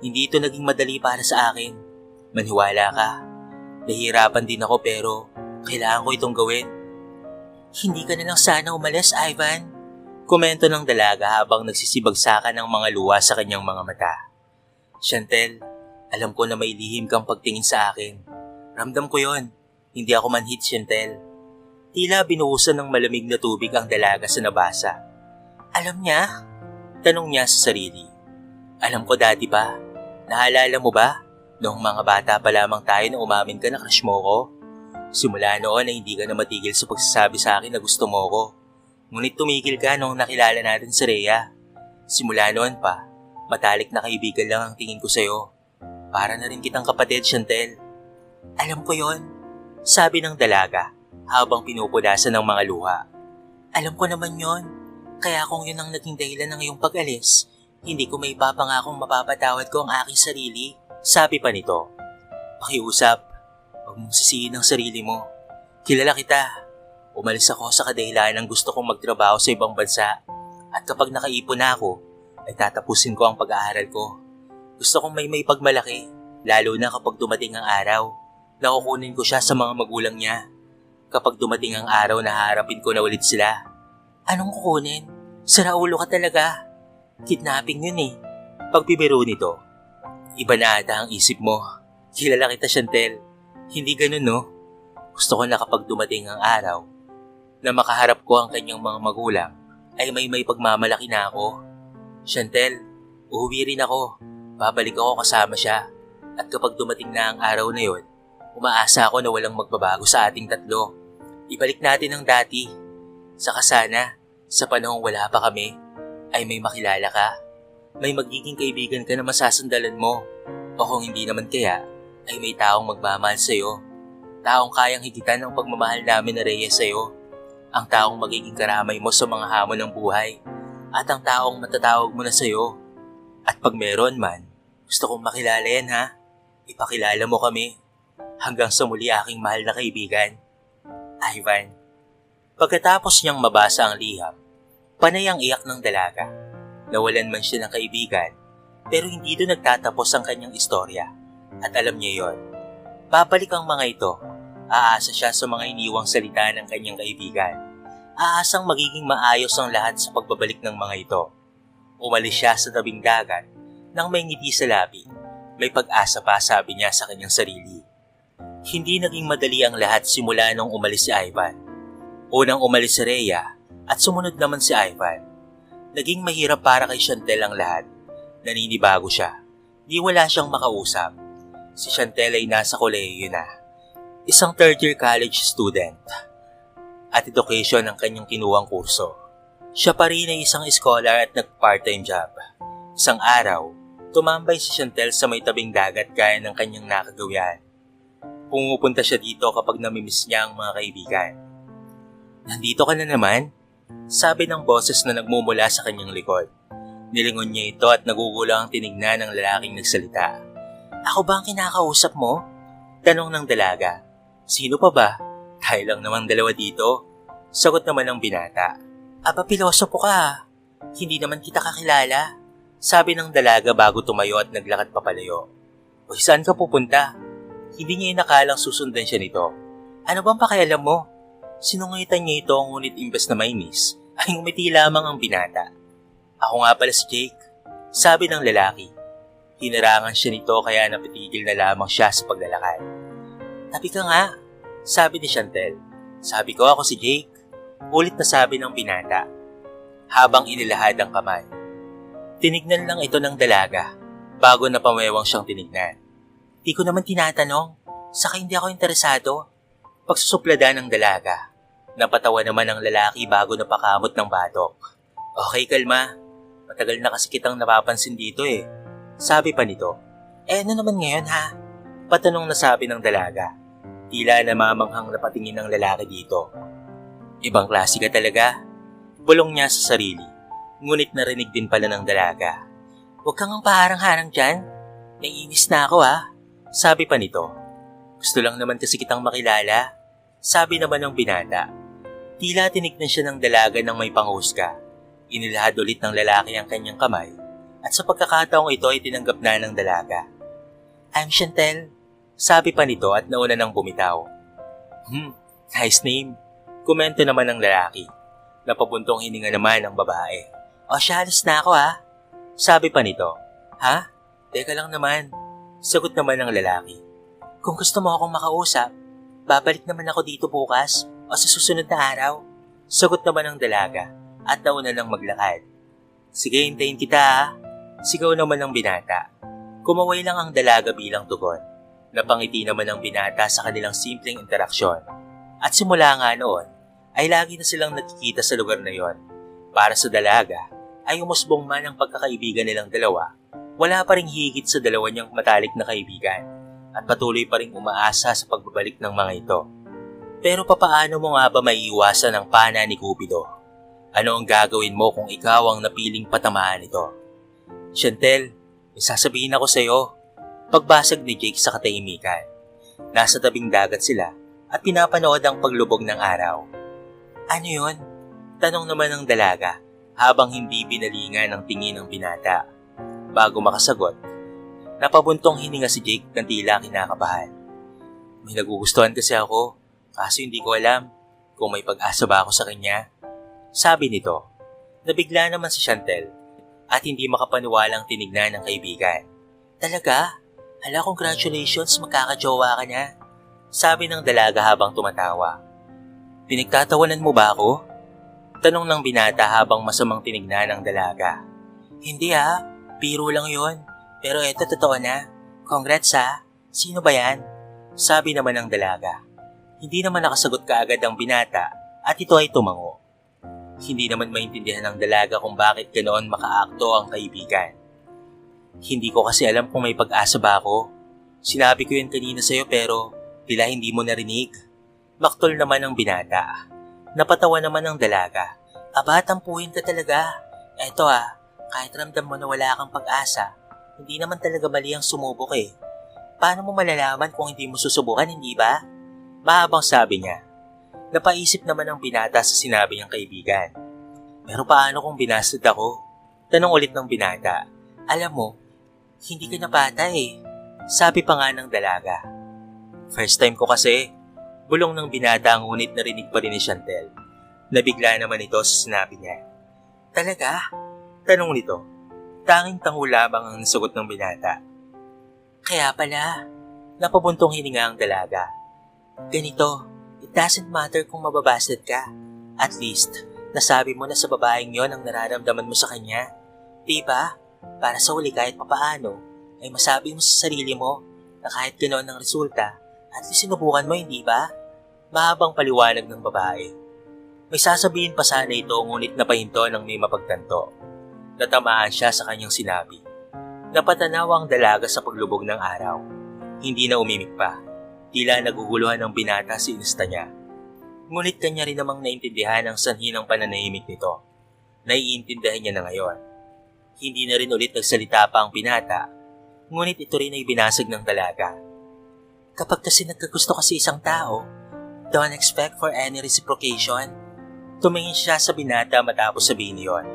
Hindi ito naging madali para sa akin. Maniwala ka. Nahihirapan din ako pero kailangan ko itong gawin. Hindi ka na lang sana umalis, Ivan. Komento ng dalaga habang nagsisibagsakan ng mga luha sa kanyang mga mata. Chantel, alam ko na may lihim kang pagtingin sa akin. Ramdam ko yon. Hindi ako manhid, Chantel. Tila binuhusan ng malamig na tubig ang dalaga sa nabasa. Alam niya? Tanong niya sa sarili. Alam ko dati pa. Naalala mo ba? Noong mga bata pa lamang tayo na umamin ka na crush mo ko. Simula noon ay hindi ka na matigil sa pagsasabi sa akin na gusto mo ko. Ngunit tumigil ka noong nakilala natin si Rhea. Simula noon pa, matalik na kaibigan lang ang tingin ko sa'yo. Para na rin kitang kapatid, Chantel. Alam ko yon, sabi ng dalaga habang pinupudasan ng mga luha. Alam ko naman yon, kaya kung yun ang naging dahilan ng iyong pag-alis, hindi ko may papangakong mapapatawad ko ang aking sarili. Sabi pa nito, pakiusap, huwag mong sisihin ang sarili mo. Kilala kita. Umalis ako sa kadahilan ng gusto kong magtrabaho sa ibang bansa at kapag nakaipon na ako, ay tatapusin ko ang pag-aaral ko. Gusto kong may pagmalaki, lalo na kapag dumating ang araw na kukunin ko siya sa mga magulang niya. Kapag dumating ang araw na haharapin ko na ulit sila. Anong kukunin? Sira ulo ka talaga. Kidnapping yun eh. Pagbibiro nito, iba na ata ang isip mo. Kilala kita, Chantel. Hindi ganun, no? Gusto ko na kapag dumating ang araw na makaharap ko ang kanyang mga magulang ay may pagmamalaki na ako. Chantel, uuwi rin ako. Babalik ako kasama siya. At kapag dumating na ang araw na yon, umaasa ako na walang magbabago sa ating tatlo. Ibalik natin ang dati. Saka sana, sa panahong wala pa kami, ay may makilala ka. May magiging kaibigan ka na masasandalan mo. O kung hindi naman kaya, ay may taong magmamahal sa'yo. Taong kayang higitan ng pagmamahal namin na Rhea sa'yo. ang taong magiging karamay mo sa mga hamon ng buhay at ang taong matatawag mo na sa'yo. At pag meron man, gusto kong makilala yan ha. Ipakilala mo kami. Hanggang sa muli aking mahal na kaibigan, Ivan. Pagkatapos niyang mabasa ang liham, panay ang iyak ng dalaga. Nawalan man siya ng kaibigan, pero hindi doon nagtatapos ang kanyang istorya. At alam niya yon. Babalik ang mga ito. Aasa siya sa mga iniwang salita ng kanyang kaibigan. Aasang magiging maayos ang lahat sa pagbabalik ng mga ito. Umalis siya sa tabing dagat nang may ngiti sa labi. May pag-asa pa, sabi niya sa kanyang sarili. Hindi naging madali ang lahat simula nung umalis si Ivan. Unang umalis si Rhea at sumunod naman si Ivan. Naging mahirap para kay Chantel ang lahat. Naninibago siya. Di wala siyang makausap. Si Chantel ay nasa kolehiyo na. Isang third-year college student. At education ang kanyang kinuhang kurso. Siya pa rin ay isang scholar at nag-part-time job. Isang araw, tumambay si Chantel sa may tabing dagat gaya ng kanyang nakagawian. Pumupunta siya dito kapag namimiss niya ang mga kaibigan. Nandito ka na naman? Sabi ng boses na nagmumula sa kanyang likod. Nilingon niya ito at nagugulang ang tinignan ng lalaking nagsalita. Ako ba ang kinakausap mo? Tanong ng dalaga. Sino pa ba? Tayo lang namang dalawa dito. Sagot naman ng binata. Aba, pilosopo ka. Hindi naman kita kakilala. Sabi ng dalaga bago tumayo at naglakad papalayo. Uy, saan ka pupunta? Hindi niya inakalang susundan siya nito. Ano bang pakialam mo? Sinungitan niya ito ngunit imbes na mainis, ay ngumiti lamang ang binata. Ako nga pala si Jake, sabi ng lalaki. Hinarangan siya nito kaya napitigil na lamang siya sa paglalakad. Tabi ka nga, sabi ni Chantel. Sabi ko ako si Jake, ulit na sabi ng binata. Habang inilahad ang kamay. Tinignan lang ito ng dalaga, bago na pamewang siyang tinignan. Di ko naman tinatanong, saka hindi ako interesado. Pagsusuplada ng dalaga. Napatawa naman ang lalaki bago napakamot ng batok. Okay, kalma. Matagal na kasi kitang napapansin dito eh. Sabi pa nito. Ano naman ngayon ha? Patanong na sabi ng dalaga. Tila namamanghang napatingin ng lalaki dito. Ibang klase ka talaga. Bulong niya sa sarili. Ngunit narinig din pala ng dalaga. Huwag kang paharang-harang dyan. Naiinis na ako ha. Sabi pa nito. Gusto lang naman kasi kitang makilala. Sabi naman ng binata. Tila tinignan siya ng dalaga ng may panghusga. Inilahad ulit ng lalaki ang kanyang kamay at sa pagkakataong ito ay tinanggap na ng dalaga. I'm Chantel, sabi pa nito at nauna nang bumitaw. Nice name. Komento naman ng lalaki. Napabuntong hininga naman ng babae. O siya, alis na ako ha. Sabi pa nito. Ha? Teka lang naman. Sagot naman ng lalaki. Kung gusto mo akong makausap, babalik naman ako dito bukas o sa susunod na araw. Sagot naman ng dalaga at nauna nang maglakad. Sige, hintayin kita ha. Sigaw naman ng binata. Kumaway lang ang dalaga bilang tugon. Napangiti naman ang binata sa kanilang simpleng interaksyon. At simula nga noon, ay lagi na silang nagkikita sa lugar na yon. Para sa dalaga, ay umusbong man ang pagkakaibigan nilang dalawa. Wala pa ring higit sa dalawa niyang matalik na kaibigan. At patuloy pa rin umaasa sa pagbabalik ng mga ito. Pero papaano mo nga ba maiiwasan ang pana ni Cupido? Ano ang gagawin mo kung ikaw ang napiling patamaan nito? Chantel, may sasabihin ako sa iyo. Pagbasag ni Jake sa katahimikan. Nasa tabing dagat sila at pinapanood ang paglubog ng araw. Ano yun? Tanong naman ng dalaga habang hindi binalingan ang tingin ng binata. Bago makasagot, napabuntong hininga si Jake ng tila kinakabahan. May nagugustuhan kasi ako, kaso hindi ko alam kung may pag-asa ba ako sa kanya. Sabi nito, nabigla naman si Chantel at hindi makapaniwalang tinignan ng kaibigan. Talaga? Hala, congratulations, magkakajowa ka na. Sabi ng dalaga habang tumatawa. Pinagtatawanan mo ba ako? Tanong ng binata habang masamang tinignan ng dalaga. Hindi ha, biro lang yon. Pero eto totoo na. Congrats ha. Sino ba yan? Sabi naman ng dalaga. Hindi naman nakasagot kaagad ang binata at ito ay tumango. Hindi naman maintindihan ng dalaga kung bakit ganoon makaakto ang kaibigan. Hindi ko kasi alam kung may pag-asa ba ako. Sinabi ko yun kanina sa'yo pero tila hindi mo narinig. Maktol naman ang binata. Napatawa naman ang dalaga. Aba, tampuhin ka talaga. Eto kahit ramdam mo na wala kang pag-asa, hindi naman talaga mali ang sumubok eh. Paano mo malalaman kung hindi mo susubukan, hindi ba? Mahabang sabi niya. Napaisip naman ang binata sa sinabi niyang kaibigan. Pero paano kung binasted ako? Tanong ulit ng binata. Alam mo, hindi ka na bata eh. Sabi pa nga ng dalaga. First time ko kasi. Bulong ng binata ngunit narinig pa rin ni Chantel. Nabigla naman ito sa sinabi niya. Talaga? Tanong nito. Tanging tango lamang ang nasagot ng binata. Kaya pala, napabuntong hininga ang dalaga. Ganito, it doesn't matter kung mababasted ka. At least, nasabi mo na sa babaeng yon ang nararamdaman mo sa kanya. Diba? Para sa huli kahit papaano, ay masabi mo sa sarili mo na kahit ganoon ang resulta, at least sinubukan mo, hindi ba? Mahabang paliwanag ng babae. May sasabihin pa sana ito ngunit napahinto nang may mapagtanto. Natamaan siya sa kanyang sinabi. Napatanaw ang dalaga sa paglubog ng araw. Hindi na umimik pa. Tila naguguluhan ng binata si insta niya. Ngunit kanya rin namang naintindihan ang sanhi ng pananahimik nito. Naiintindihan niya na ngayon. Hindi na rin ulit nagsalita pa ang binata, ngunit ito rin ay binasag ng dalaga. Kapag kasi nagkagusto ka sa isang tao, don't expect for any reciprocation. Tumingin siya sa binata matapos sabihin yon.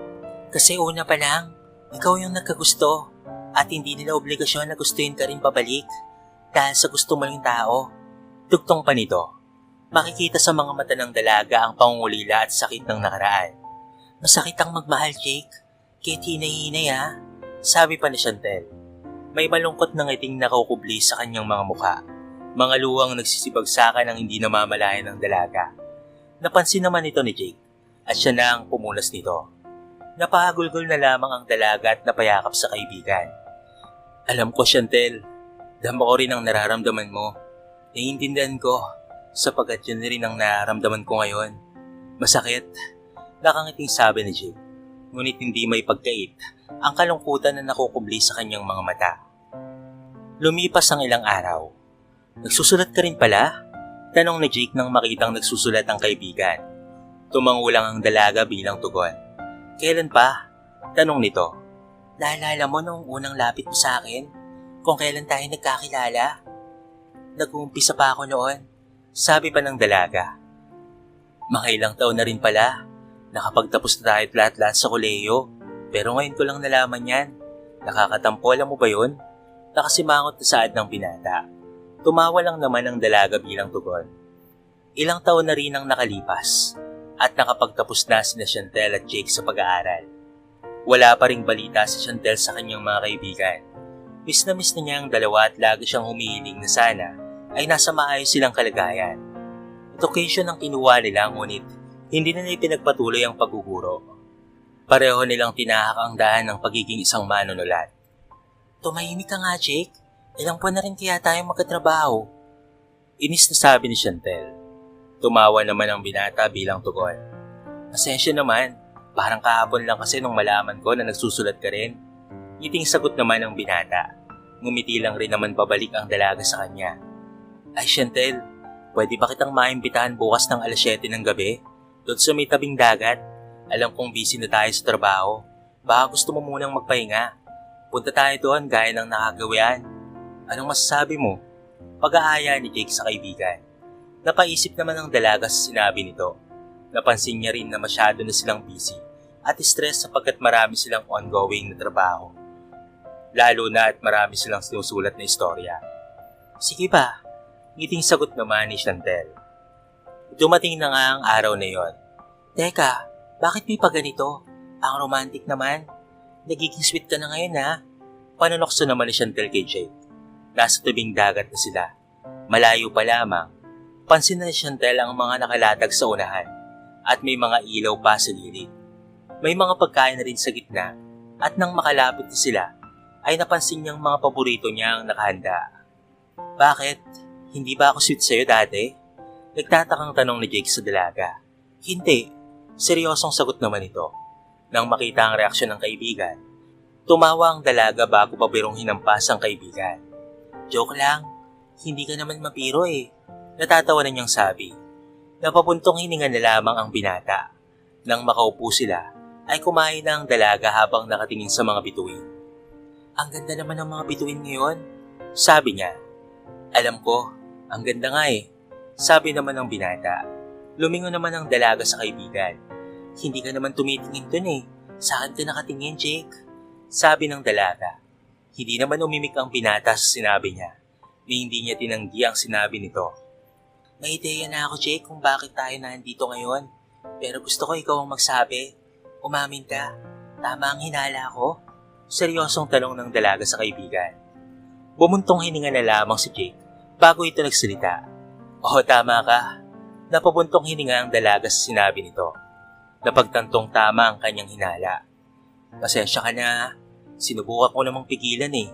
Kasi una pa lang, ikaw yung nagkagusto at hindi nila obligasyon na gustuin ka rin pabalik dahil sa gusto mo yung tao. Dugtong pa nito, makikita sa mga mata ng dalaga ang pangungulila at sakit ng nakaraan. Masakit ang magmahal, Jake. Kahit hinay-hinay sabi pa ni Chantel. May malungkot na ngiting nakukubli sa kanyang mga mukha. Mga luwang nagsisibagsakan ng hindi namamalayan ng dalaga. Napansin naman ito ni Jake at siya na ang pumunas nito. Napahagulgol na lamang ang dalaga at napayakap sa kaibigan. Alam ko, Chantel, dama ko rin ang nararamdaman mo. Naiintindihan ko sapagkat yun rin ang nararamdaman ko ngayon. Masakit, nakangiting sabi ni Jake. Ngunit hindi may pagkait ang kalungkutan na nakukubli sa kanyang mga mata. Lumipas ang ilang araw. Nagsusulat ka rin pala? Tanong ni Jake nang makitang nagsusulat ang kaibigan. Tumangulang ang dalaga bilang tugon. Kailan pa? Tanong nito. Naalala mo nung unang lapit mo sa akin? Kung kailan tayo nagkakilala? Nag-uumpisa pa ako noon. Sabi pa ng dalaga. Mga ilang taon na rin pala. Nakapagtapos na tayo lahat-lahat sa kolehiyo. Pero ngayon ko lang nalaman yan. Nakakatampo, alam mo ba yun? Nakasimangot na saad ng binata. Tumawa lang naman ang dalaga bilang tugon. Ilang taon na rin ang nakalipas at nakapagtapos na sina Chantel at Jake sa pag-aaral. Wala pa ring balita si Chantel sa kanyang mga kaibigan. Miss na niya ang dalawa at lagi siyang humihiling na sana ay nasa maayos silang kalagayan. Education ang kinuha nila ngunit hindi na pinagpatuloy ang pagguguro. Pareho nilang tinahak ang daan ng pagiging isang manunulat. Tumahimik ka nga, Jake. Ilang buwan na rin kaya tayo magkatrabaho. Inis na sabi ni Chantel. Tumawa naman ang binata bilang tugon. Pasensya naman, parang kahapon lang kasi nung malaman ko na nagsusulat ka rin. Ngiting sagot naman ang binata. Ngumiti lang rin naman pabalik ang dalaga sa kanya. Ay Chantel, pwede ba kitang maimbitahan bukas ng 7:00 ng gabi? Doon sa may tabing dagat. Alam kong busy na tayo sa trabaho. Baka gusto mo munang magpahinga. Punta tayo doon gaya ng nakagawian. Anong masasabi mo? Pag-aaya ni Jake sa kaibigan. Napaisip naman ang dalaga sa sinabi nito. Napansin niya rin na masyado na silang busy at stress sapagkat marami silang ongoing na trabaho. Lalo na at marami silang sinusulat na istorya. Sige ba? Ngiting sagot naman ni Chantel. Dumating na nga ang araw na yon. Teka, bakit may paganito? Ang romantic naman. Nagiging sweet ka na ngayon Panunokso naman ni Chantel kay Jake. Nasa tabing dagat na sila. Malayo pa lamang. Pansin na ni Chantel ang mga nakalatag sa unahan at may mga ilaw pa sa gilid. May mga pagkain na rin sa gitna at nang makalapit na sila ay napansin niyang mga paborito niya ang nakahanda. Bakit? Hindi ba ako sweet sa'yo dati? Nagtatakang tanong ni Jake sa dalaga. Hindi. Seryosong sagot naman ito. Nang makita ang reaksyon ng kaibigan, tumawa ang dalaga bago pa birong hinampas ang kaibigan. Joke lang. Hindi ka naman mapiro Natatawa na niyang sabi. Napapuntong hininga na lamang ang binata. Nang makaupo sila, ay kumain na ang dalaga habang nakatingin sa mga bituin. Ang ganda naman ng mga bituin ngayon, sabi niya. Alam ko, ang ganda nga eh, sabi naman ng binata. Lumingon naman ang dalaga sa kaibigan. Hindi ka naman tumitingin dun eh, saan ka nakatingin, Jake? Sabi ng dalaga. Hindi naman umimik ang binata sa sinabi niya, ni hindi niya tinanggi ang sinabi nito. May ideya na ako, Jake, kung bakit tayo nandito ngayon. Pero gusto ko ikaw ang magsabi. Umamin ka. Tama ang hinala ko? Seryosong tanong ng dalaga sa kaibigan. Bumuntong hininga na lamang si Jake bago ito nagsalita. Oo, tama ka. Napabuntong hininga ang dalaga sa sinabi nito. Napagtantong tama ang kanyang hinala. Pasensya ka na. Sinubukan ko namang pigilan eh.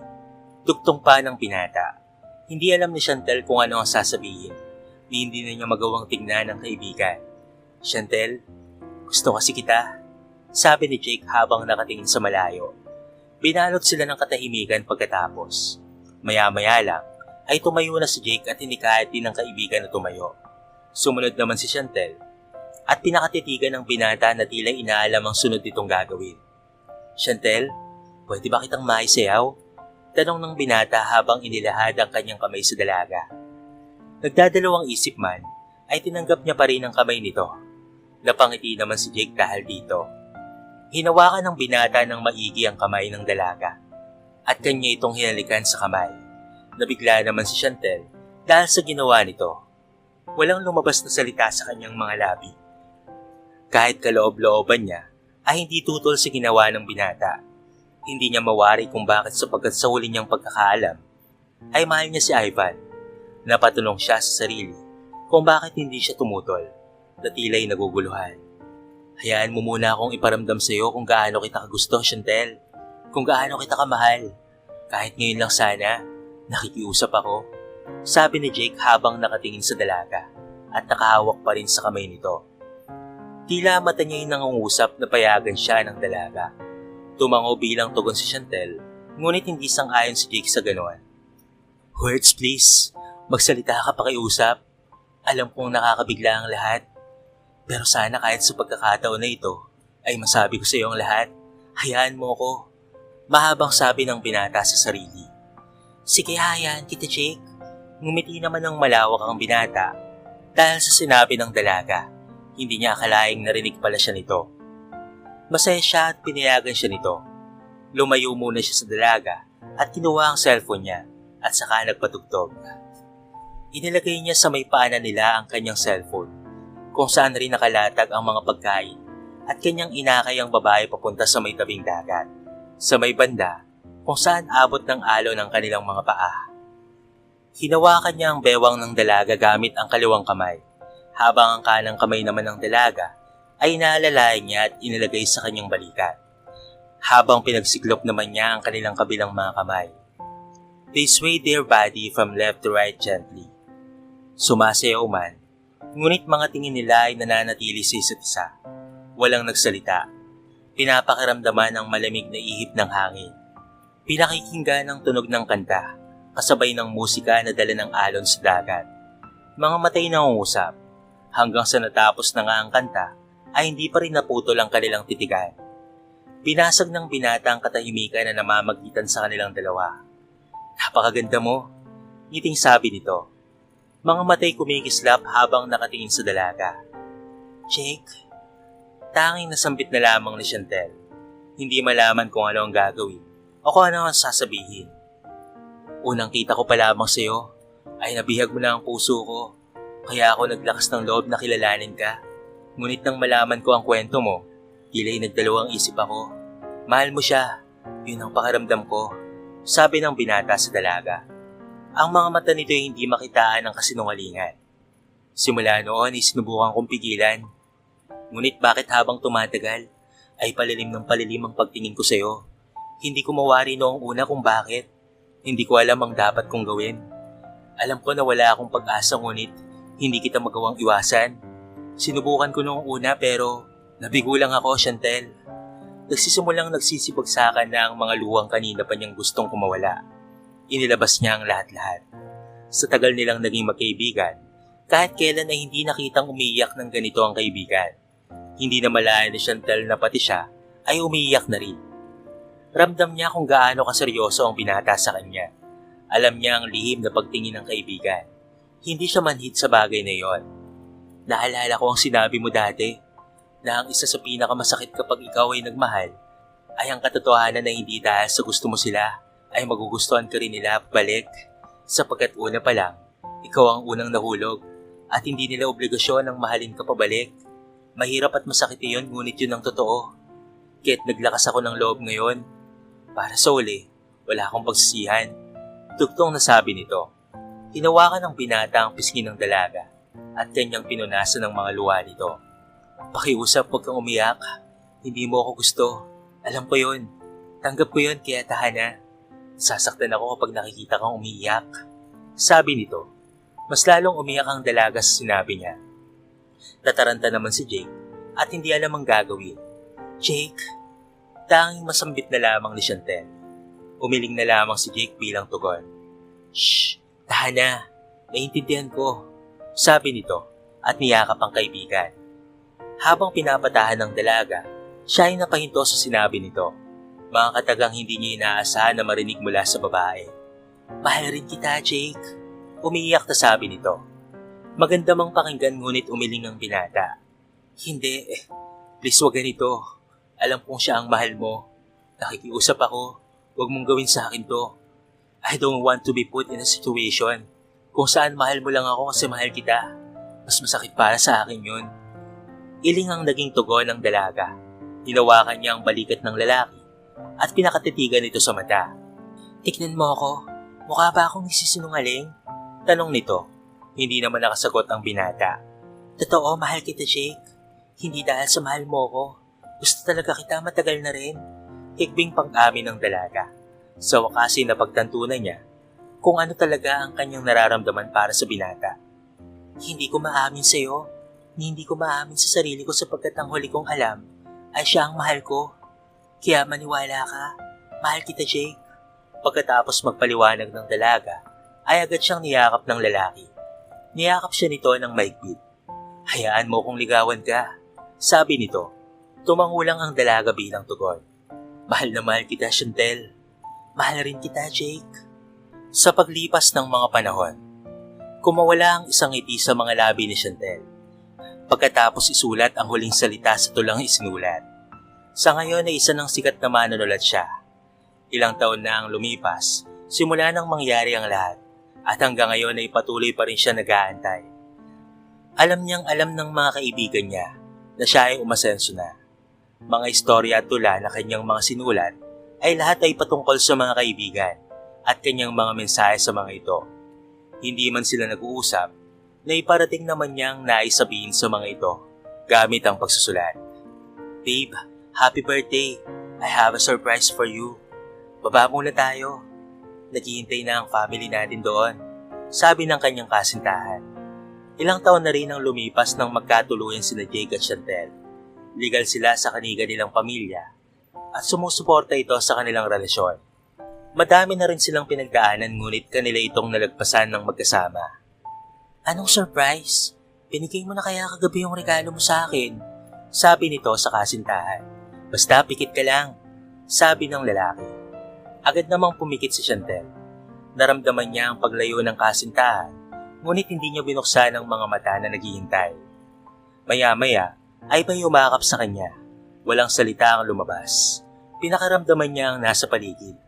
Dugtong pa ng binata. Hindi alam ni Chantel kung ano ang sasabihin. Hindi na niya magawang tingnan ng kaibigan. Chantel, gusto kasi kita, sabi ni Jake habang nakatingin sa malayo. Binalot sila ng katahimikan pagkatapos. Maya-maya lang ay tumayo na si Jake at hinikayat din ng kaibigan na tumayo. Sumunod naman si Chantel at pinakatitigan ng binata na tila inaalam ang sunod nitong gagawin. Chantel, pwede ba kitang maisayaw? Tanong ng binata habang inilahad ang kanyang kamay sa dalaga. Nagdadalawang isip man, ay tinanggap niya pa rin ang kamay nito. Napangiti naman si Jake dahil dito. Hinawakan ng binata ng maigi ang kamay ng dalaga at kanya itong hinalikan sa kamay. Nabigla naman si Chantel dahil sa ginawa nito. Walang lumabas na salita sa kanyang mga labi. Kahit kaloob-looban niya ay hindi tutol sa ginawa ng binata. Hindi niya mawari kung bakit sapagkat sa huli niyang pagkakaalam ay mahal niya si Ivan. Napatulong siya sa sarili kung bakit hindi siya tumutol na tila'y naguguluhan. Hayaan mo muna akong iparamdam sa iyo kung gaano kita kagusto, Chantel. Kung gaano kita kamahal. Kahit ngayon lang sana, nakikiusap ako. Sabi ni Jake habang nakatingin sa dalaga at nakahawak pa rin sa kamay nito. Tila mata niya yung nangungusap na payagan siya ng dalaga. Tumango bilang tugon si Chantel, ngunit hindi sang-ayon si Jake sa ganoon. Words please, magsalita ka pakiusap. Alam kong nakakabigla ang lahat. Pero sana kahit sa pagkakataon na ito, ay masabi ko sa iyo ang lahat. Hayaan mo ko. Mahabang sabi ng binata sa sarili. Sige, hayaan kita, Jake. Ngumiti naman ng malawak ang binata dahil sa sinabi ng dalaga. Hindi niya akalaing narinig pala siya nito. Masaya siya at pinayagan siya nito. Lumayo muna siya sa dalaga at kinuha ang cellphone niya at saka nagpatugtog. Inilagay niya sa may paanan nila ang kanyang cellphone kung saan rin nakalatag ang mga pagkain at kanyang inakay ang babae papunta sa may tabing dagat. Sa may banda kung saan abot ng alo ng kanilang mga paa. Hinawakan niya ang bewang ng dalaga gamit ang kaliwang kamay habang ang kanang kamay naman ng dalaga ay inaalalayan niya at inilagay sa kanyang balikat. Habang pinagsiklop naman niya ang kanilang kabilang mga kamay. They swayed their body from left to right gently. Sumasayaw man, ngunit mga tingin nila ay nananatili sa isa't isa. Walang nagsalita. Pinapakiramdaman ang malamig na ihip ng hangin. Pinakikinggan ang tunog ng kanta, kasabay ng musika na dala ng alon sa dagat. Mga matay na ungusap. Hanggang sa natapos na nga ang kanta, ay hindi pa rin naputol ang kanilang titigan. Binasag ng binata ang katahimikan na namamagitan sa kanilang dalawa. Napakaganda mo, ngiting sabi nito. Mga matay kumikislap habang nakatingin sa dalaga. Jake, tanging nasambit na lamang ni Chantel. Hindi malaman kung ano ang gagawin o kung ano ang sasabihin. Unang kita ko pa lamang sa iyo ay nabihag mo na ang puso ko. Kaya ako naglakas ng loob na kilalanin ka. Ngunit nang malaman ko ang kwento mo, tila'y nagdalawang isip ako. Mahal mo siya, yun ang pakiramdam ko, sabi ng binata sa dalaga. Ang mga mata nito ay hindi makitaan ng kasinungalingan. Simula noon ay sinubukan kong pigilan. Ngunit bakit habang tumatagal ay palilim ng palilim ang pagtingin ko sa iyo. Hindi ko mawari noong una kung bakit. Hindi ko alam ang dapat kong gawin. Alam ko na wala akong pag-asa ngunit hindi kita magawang iwasan. Sinubukan ko noong una pero nabigo lang ako, Chantel. Nagsisimulang nagsisibagsakan na ang mga luwang kanina pa niyang gustong kumawala. Inilabas niya ang lahat-lahat. Sa tagal nilang naging magkaibigan, Kahit kailan ay hindi nakitang umiiyak ng ganito ang kaibigan. Hindi na malayan ni Chantel na pati siya ay umiiyak na rin. Ramdam niya kung gaano kaseryoso ang binata sa kanya. Alam niya ang lihim na pagtingin ng kaibigan. Hindi siya manhid sa bagay na yon. Naalala ko ang sinabi mo dati na ang isa sa pinakamasakit kapag ikaw ay nagmahal ay ang katotohanan na hindi dahil sa gusto mo sila ay magugustuhan ka rin nila balik sapagkat una pa lang, ikaw ang unang nahulog at hindi nila obligasyon ang mahalin ka pabalik. Mahirap at masakit yun ngunit yun ang totoo. Kaya't naglakas ako ng loob ngayon. Para sa uli, wala akong pagsisihan. Tugtong na sabi nito. Hinawakan ng binata ang pisngi ng dalaga at kanyang pinunasan ng mga luha nito. Pakiusap, huwag kang umiyak. Hindi mo ako gusto. Alam ko yun. Tanggap ko yun kaya tahan. Sasaktan ako kapag nakikita kang umiiyak. Sabi nito. Mas lalong umiyak ang dalaga sa sinabi niya. Nataranta naman si Jake at hindi alam ang gagawin. Jake, tanging masambit na lamang ni Chantel. Umiling na lamang si Jake bilang tugon. Shh, tahan na. Naiintindihan ko. Sabi nito at niyakap ang kaibigan. Habang pinapatahan ng dalaga, siya ay napahinto sa sinabi nito. Mga katagang hindi niya inaasahan na marinig mula sa babae. Mahal rin kita, Jake. Umiiyak na sabi nito. Maganda mang pakinggan ngunit umiling ang binata. Hindi, please wag ganito. Alam kong siya ang mahal mo. Nakikiusap ako. Huwag mong gawin sa akin to. I don't want to be put in a situation kung saan mahal mo lang ako kasi mahal kita. Mas masakit para sa akin yun. Iling ang naging tugon ng dalaga. Hinawakan niya ang balikat ng lalaki at pinakatitigan ito sa mata. Tignan mo ako. Mukha ba akong nagsisinungaling? Tanong nito. Hindi naman nakasagot ang binata. Totoo, mahal kita, Jake. Hindi dahil sa mahal mo ko. Gusto talaga kita matagal na rin. Higbing pang-amin ng dalaga. Sa wakas ay napagtantunan niya kung ano talaga ang kanyang nararamdaman para sa binata. Hindi ko maamin sa iyo. Hindi ko maamin sa sarili ko sapagkat ang huli kong alam ay siya ang mahal ko. Kaya maniwala ka. Mahal kita, Jake. Pagkatapos magpaliwanag ng dalaga, ay agad siyang niyakap ng lalaki. Niyakap siya nito ng maigpit. Hayaan mo kung ligawan ka. Sabi nito. Tumangulang ang dalaga bilang tugon. Mahal na mahal kita, Chantel. Mahal rin kita, Jake. Sa paglipas ng mga panahon, kumawala ang isang ngiti sa mga labi ni Chantel. Pagkatapos isulat ang huling salita sa tulang isinulat. Sa ngayon ay isa ng sikat na manunulat siya. Ilang taon na ang lumipas, simula nang mangyari ang lahat. At hanggang ngayon ay patuloy pa rin siya nag-aantay. Alam niyang alam ng mga kaibigan niya na siya ay umasenso na. Mga istorya at tula na kanyang mga sinulat ay lahat ay patungkol sa mga kaibigan at kanyang mga mensahe sa mga ito. Hindi man sila nag-uusap, na iparating naman niyang nais sabihin sa mga ito gamit ang pagsusulat. Babe, happy birthday! I have a surprise for you. Baba muna tayo. Naghihintay na ang family natin doon, sabi ng kanyang kasintahan. Ilang taon na rin ang lumipas nang magkatuluyan sina Jake at Chantel. Legal sila sa kaniga nilang pamilya at sumusuporta ito sa kanilang relasyon. Madami na rin silang pinagdaanan ngunit kanila itong nalagpasan ng magkasama. Anong surprise? Binigay mo na kaya kagabi yung regalo mo sa akin? Sabi nito sa kasintahan. Basta pikit ka lang, sabi ng lalaki. Agad namang pumikit si Chantel. Naramdaman niya ang paglayo ng kasintahan, ngunit hindi niya binuksan ang mga mata na naghihintay. Maya-maya ay may umakap sa kanya. Walang salita ang lumabas. Pinakaramdaman niya ang nasa paligid.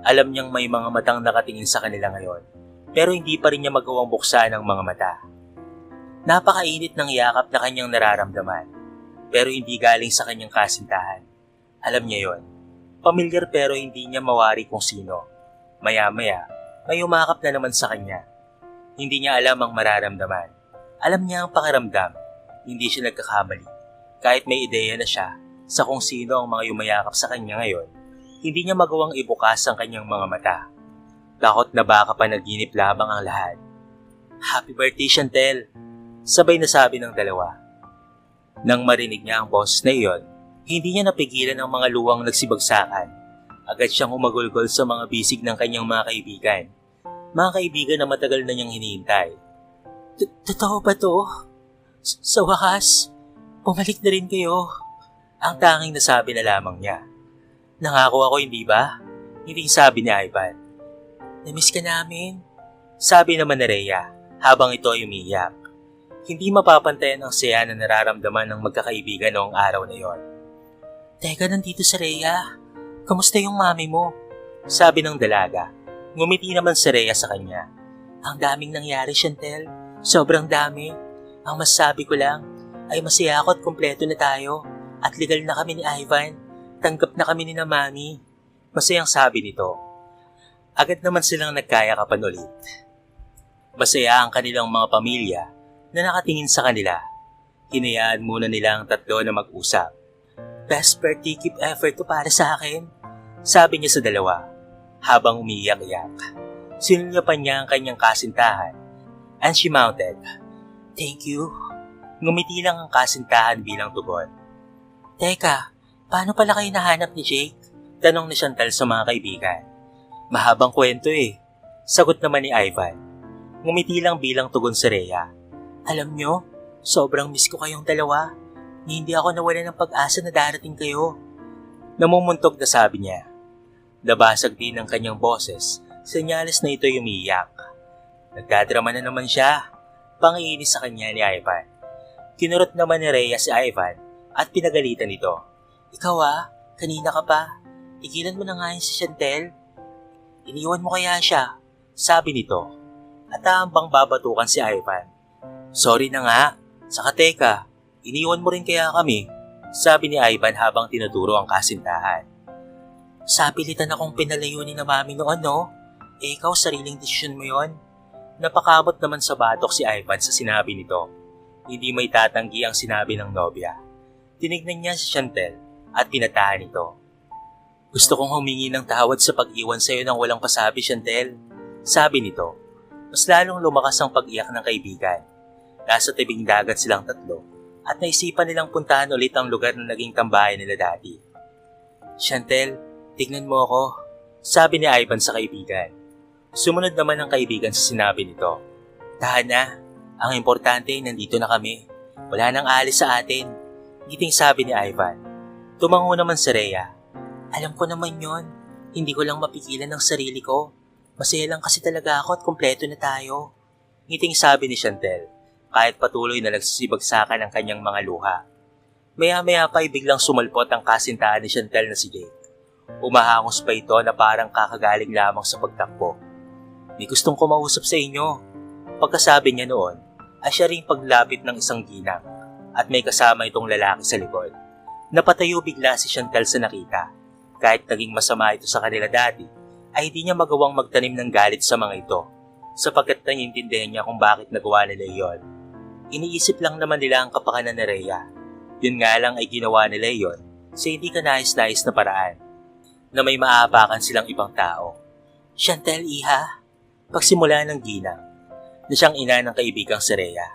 Alam niyang may mga matang nakatingin sa kanila ngayon, pero hindi pa rin niya magawang buksan ang mga mata. Napakainit ng yakap na kanyang nararamdaman, pero hindi galing sa kanyang kasintahan. Alam niya yon. Pamilyar pero hindi niya mawari kung sino. Maya-maya, may umakap na naman sa kanya. Hindi niya alam ang mararamdaman. Alam niya ang pakiramdam. Hindi siya nagkakamali. Kahit may ideya na siya sa kung sino ang mga yumayakap sa kanya ngayon, hindi niya magawang ibukas ang kanyang mga mata. Takot na baka panaginip lamang ang lahat. Happy birthday, Chantel! Sabay na sabi ng dalawa. Nang marinig niya ang boses na iyon, hindi niya napigilan ang mga luwang nagsibagsakan. Agad siyang umagulgol sa mga bisig ng kanyang mga kaibigan. Mga kaibigan na matagal na niyang hinihintay. Totoo ba to? Sa wakas, bumalik na rin kayo. Ang tanging nasabi na lamang niya. Nangako ako, hindi ba? Hindi sabi ni Ivan. Namiss ka namin. Sabi naman ni Rhea habang ito ay umiiyak. Hindi mapapantayan ang saya na nararamdaman ng magkakaibigan noong araw na yon. Teka, nandito si Rhea. Kamusta yung mami mo? Sabi ng dalaga. Ngumiti naman si Rhea sa kanya. Ang daming nangyari, Chantel. Sobrang dami. Ang masasabi ko lang ay masaya ako at kumpleto na tayo. At legal na kami ni Ivan. Tanggap na kami ni na mami. Masayang sabi nito. Agad naman silang nagkayakapan ulit. Masaya ang kanilang mga pamilya na nakatingin sa kanila. Hinayaan muna nila ang tatlo na mag-usap. Best birthday gift ever to para sa akin. Sabi niya sa dalawa habang umiiyak-iyak. Sinulyapan niya ang kanyang kasintahan and she mounted. Thank you. Ngumiti lang ang kasintahan bilang tugon. Teka, paano pala kayo nahanap ni Jake? Tanong ni Chantal sa mga kaibigan. Mahabang kwento eh. Sagot naman ni Ivan. Ngumiti lang bilang tugon si Rhea. Alam nyo, sobrang miss ko kayong dalawa. Hindi ako nawala ng pag-asa na darating kayo. Namumuntog na sabi niya. Nabasag din ang kanyang boses, senyales na ito'y umiiyak. Nagdadrama na naman siya, pangiinis sa kanya ni Ivan. Kinurot naman ni Rhea si Ivan at pinagalitan ito. Ikaw kanina ka pa. Tigilan mo na nga yun si Chantel. Iniwan mo kaya siya, sabi nito. At ambang babatukan si Ivan. Sorry na nga, saka teka, iniwan mo rin kaya kami, sabi ni Ivan habang tinuturo ang kasintahan. Sapilitan akong pinalayo ni na mami noon, no? Ikaw, sariling desisyon mo yon. Napakamot naman sa batok si Ivan sa sinabi nito. Hindi may tatanggi ang sinabi ng nobya. Tinignan niya si Chantel at pinatahan ito. Gusto kong humingi ng tawad sa pag-iwan sa iyo ng walang pasabi, Chantel. Sabi nito. Mas lalong lumakas ang pag-iyak ng kaibigan. Nasa tibing dagat silang tatlo at naisipan nilang puntahan ulit ang lugar na naging tambayan nila dati. Chantel, tignan mo ako, sabi ni Ivan sa kaibigan. Sumunod naman ang kaibigan sa sinabi nito. Tahan na, ang importante nandito na kami. Wala nang alis sa atin, giting sabi ni Ivan. Tumango naman si Rhea. Alam ko naman yon, hindi ko lang mapigilan ang sarili ko. Masaya lang kasi talaga ako at kumpleto na tayo. Ngiting sabi ni Chantel, kahit patuloy na nagsisibagsakan ang kanyang mga luha. Maya-maya pa ay biglang sumalpot ang kasintahan ni Chantel na si Jake. Umahangos pa ito na parang kakagaling lamang sa pagtakbo. May gustong kumausap sa inyo. Pagkasabi niya noon, ay siya ring paglapit ng isang ginang at may kasama itong lalaki sa likod. Napatayo bigla si Chantel sa nakita. Kahit naging masama ito sa kanila dati, ay hindi niya magawang magtanim ng galit sa mga ito sapagkat naiintindihan niya kung bakit nagawa nila iyon. Iniisip lang naman nila ang kapakanan ni Rhea. Yun nga lang ay ginawa nila iyon sa hindi ka nais-nais na paraan na may maapakan silang ibang tao. Chantel, iha, pagsimula ng ginang na siyang ina ng kaibigang si Rhea.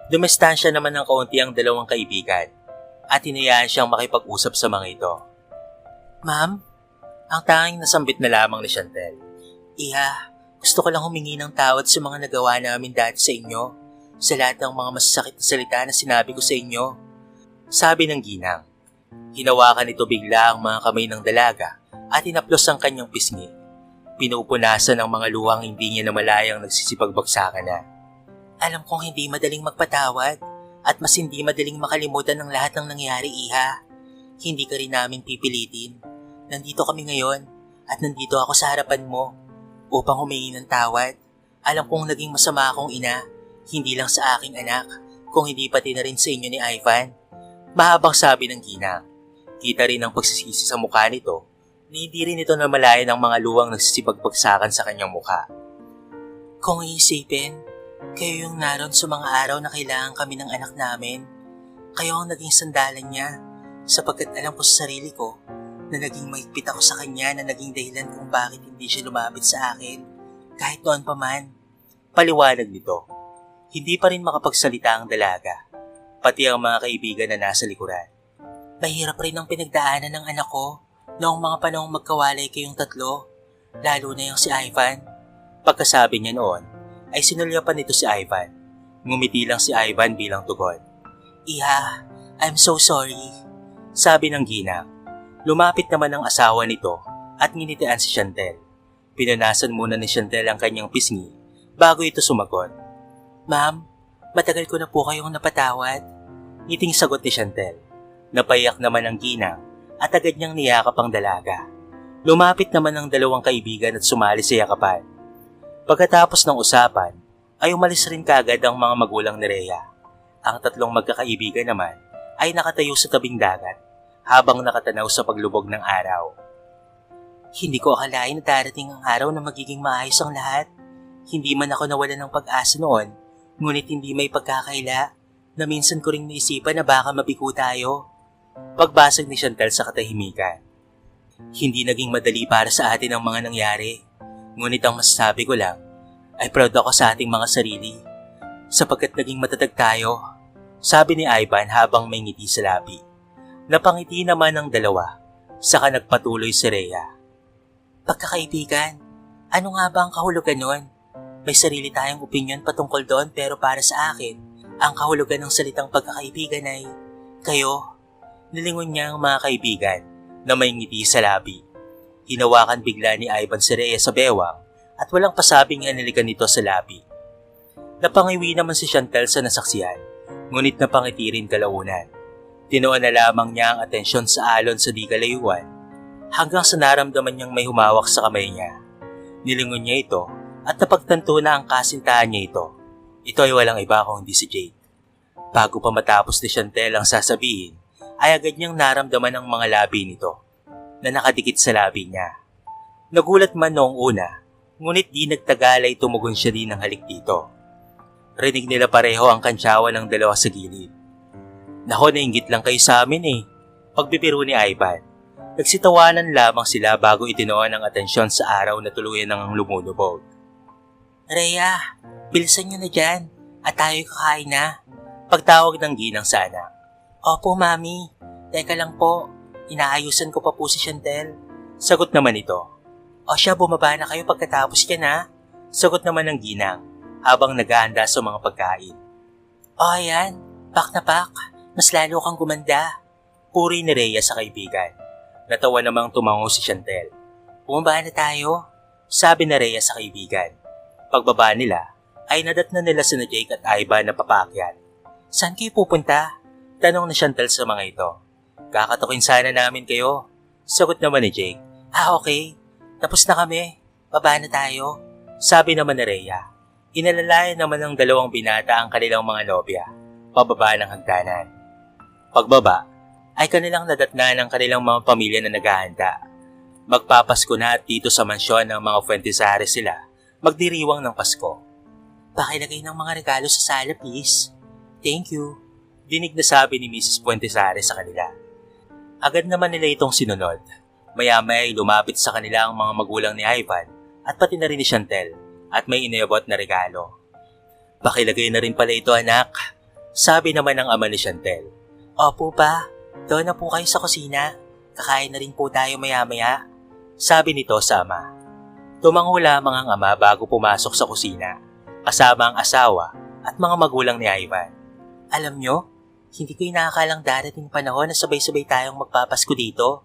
Dumestansya naman ng kaunti ang dalawang kaibigan at hinayaan siyang makipag-usap sa mga ito. Ma'am, ang tanging nasambit na lamang ni Chantel. Iha, gusto ko lang humingi ng tawad sa mga nagawa namin dati sa inyo, sa lahat ng mga masasakit na salita na sinabi ko sa inyo. Sabi ng ginang. Hinawakan nito bigla ang mga kamay ng dalaga at inaplos ang kanyang pisngi. Pinupunasan ang mga luhang hindi niya namalayang nagsisipagbagsakan na. Alam kong hindi madaling magpatawad at mas hindi madaling makalimutan ng lahat ng nangyari, iha. Hindi ka rin namin pipilitin. Nandito kami ngayon at nandito ako sa harapan mo upang humingi ng tawad. Alam kong naging masama akong ina, hindi lang sa aking anak, kung hindi pati na rin sa inyo ni Ivan. Mahabang sabi ng ginang. Kita rin ang pagsisisi sa mukha nito na hindi rin ito namalayan ng mga luwang nagsisipagbagsakan sa kanyang mukha. Kung iisipin, kayo yung naroon sa mga araw na kailangan kami ng anak namin. Kayo ang naging sandalan niya sapagkat alam ko sa sarili ko na naging mahigpit ako sa kanya na naging dahilan kung bakit hindi siya lumapit sa akin kahit noon pa man. Paliwanag nito. Hindi pa rin makapagsalita ang dalaga, pati ang mga kaibigan na nasa likuran. Mahirap rin ang pinagdaanan ng anak ko noong mga panahong magkawalay kayong tatlo, lalo na yung si Ivan. Pagkasabi niya noon, ay sinulyapan nito si Ivan Ngumiti lang si Ivan bilang tugon. Iha, I'm so sorry. Sabi ng ginang. Lumapit naman ang asawa nito at nginitian si Chantel. Pinunasan muna ni Chantel ang kanyang pisngi bago ito sumagot. Ma'am, matagal ko na po kayong napatawad. Ngiting sagot ni Chantel. Napayak naman ang ginang at agad niyang niyakap ang dalaga. Lumapit naman ang dalawang kaibigan at sumali sa yakapan. Pagkatapos ng usapan, ay umalis rin kaagad ang mga magulang ni Rhea. Ang tatlong magkakaibigan naman ay nakatayo sa tabing dagat habang nakatanaw sa paglubog ng araw. Hindi ko akalain na darating ang araw na magiging maayos ang lahat. Hindi man ako nawalan ng pag-asa noon, ngunit hindi may pagkakaila na minsan ko ring naisipan na baka mabigo tayo. Pagbasag ni Chantel sa katahimikan. Hindi naging madali para sa atin ang mga nangyari, ngunit ang masasabi ko lang ay proud ako sa ating mga sarili sapagkat naging matatag tayo, sabi ni Ivan habang may ngiti sa labi. Napangiti naman ang dalawa, saka nagpatuloy si Rhea. Pagkakaibigan, ano nga ba ang kahulugan nun? May sarili tayong opinyon patungkol doon pero para sa akin, ang kahulugan ng salitang pagkakaibigan ay kayo. Nilingon niya ang mga kaibigan na may ngiti sa labi. Hinawakan bigla ni Ivan si Rhea sa bewang at walang pasabing inilikan nito sa labi. Napangiwi naman si Chantel sa nasaksihan, ngunit napangiti rin kalaunan. Tinuon na lamang niya ang atensyon sa alon sa di kalayuan hanggang sa naramdaman niyang may humawak sa kamay niya. Nilingon niya ito at napagtanto na ang kasintahan niya ito. Ito ay walang iba kundi si Jake. Bago pa matapos ni Chantel ang sasabihin, ay agad niyang naramdaman ang mga labi nito na nakadikit sa labi niya. Nagulat man noong una, ngunit di nagtagal ay tumugon siya din ng halik dito. Rinig nila pareho ang kantsawan ng dalawa sa gilid. Nako, nainggit lang kayo sa amin eh. Pagbibiro ni Ivan. Nagsitawanan lamang sila bago itinuan ang atensyon sa araw na tuluyan ng lumulubog. Rhea, bilisan niyo na dyan at tayo kakain na. Pagtawag ng ginang sa anak. Opo, Mami. Teka lang po, inaayusan ko pa po si Chantel. Sagot naman ito. O siya, bumaba na kayo pagkatapos yan ha. Sagot naman ng ginang habang nag-aanda sa mga pagkain. O ayan, pak na pak. Mas lalo kang gumanda. Puri ni Rhea sa kaibigan. Natawa namang tumango si Chantel. Bumaba na tayo, sabi ni Rhea sa kaibigan. Pagbaba nila, ay nadatnan nila sina Jake at Ivan na papaakyat. Saan kayo pupunta? Tanong ni Chantel sa mga ito. Kakatukin sana namin kayo. Sagot naman ni Jake. Okay. Tapos na kami. Baba na tayo. Sabi naman ni Rhea. Inalalayan naman ng dalawang binata ang kanilang mga nobya. Pababa ng hagdanan. Pagbaba, ay kanilang nadatnan ng kanilang mga pamilya na naghahanda. Magpapasko na at dito sa mansyon ng mga Fuentesare sila magdiriwang ng Pasko. Pakilagay ng mga regalo sa sala, please. Thank you. Dinig na sabi ni Mrs. Fuentesare sa kanila. Agad naman nila itong sinunod. Maya-maya ay lumapit sa kanila ang mga magulang ni Ivan at pati na rin ni Chantel at may inabot na regalo. Pakilagay na rin pala ito, anak, sabi naman ng ama ni Chantel. Opo pa. Doon na po kayo sa kusina. Kakain na rin po tayo maya-maya. Sabi nito sa ama. Tumango lamang ang ama bago pumasok sa kusina, kasama ang asawa at mga magulang ni Ivan. Alam nyo, hindi ko inakakalang darating panahon na sabay-sabay tayong magpapasko dito.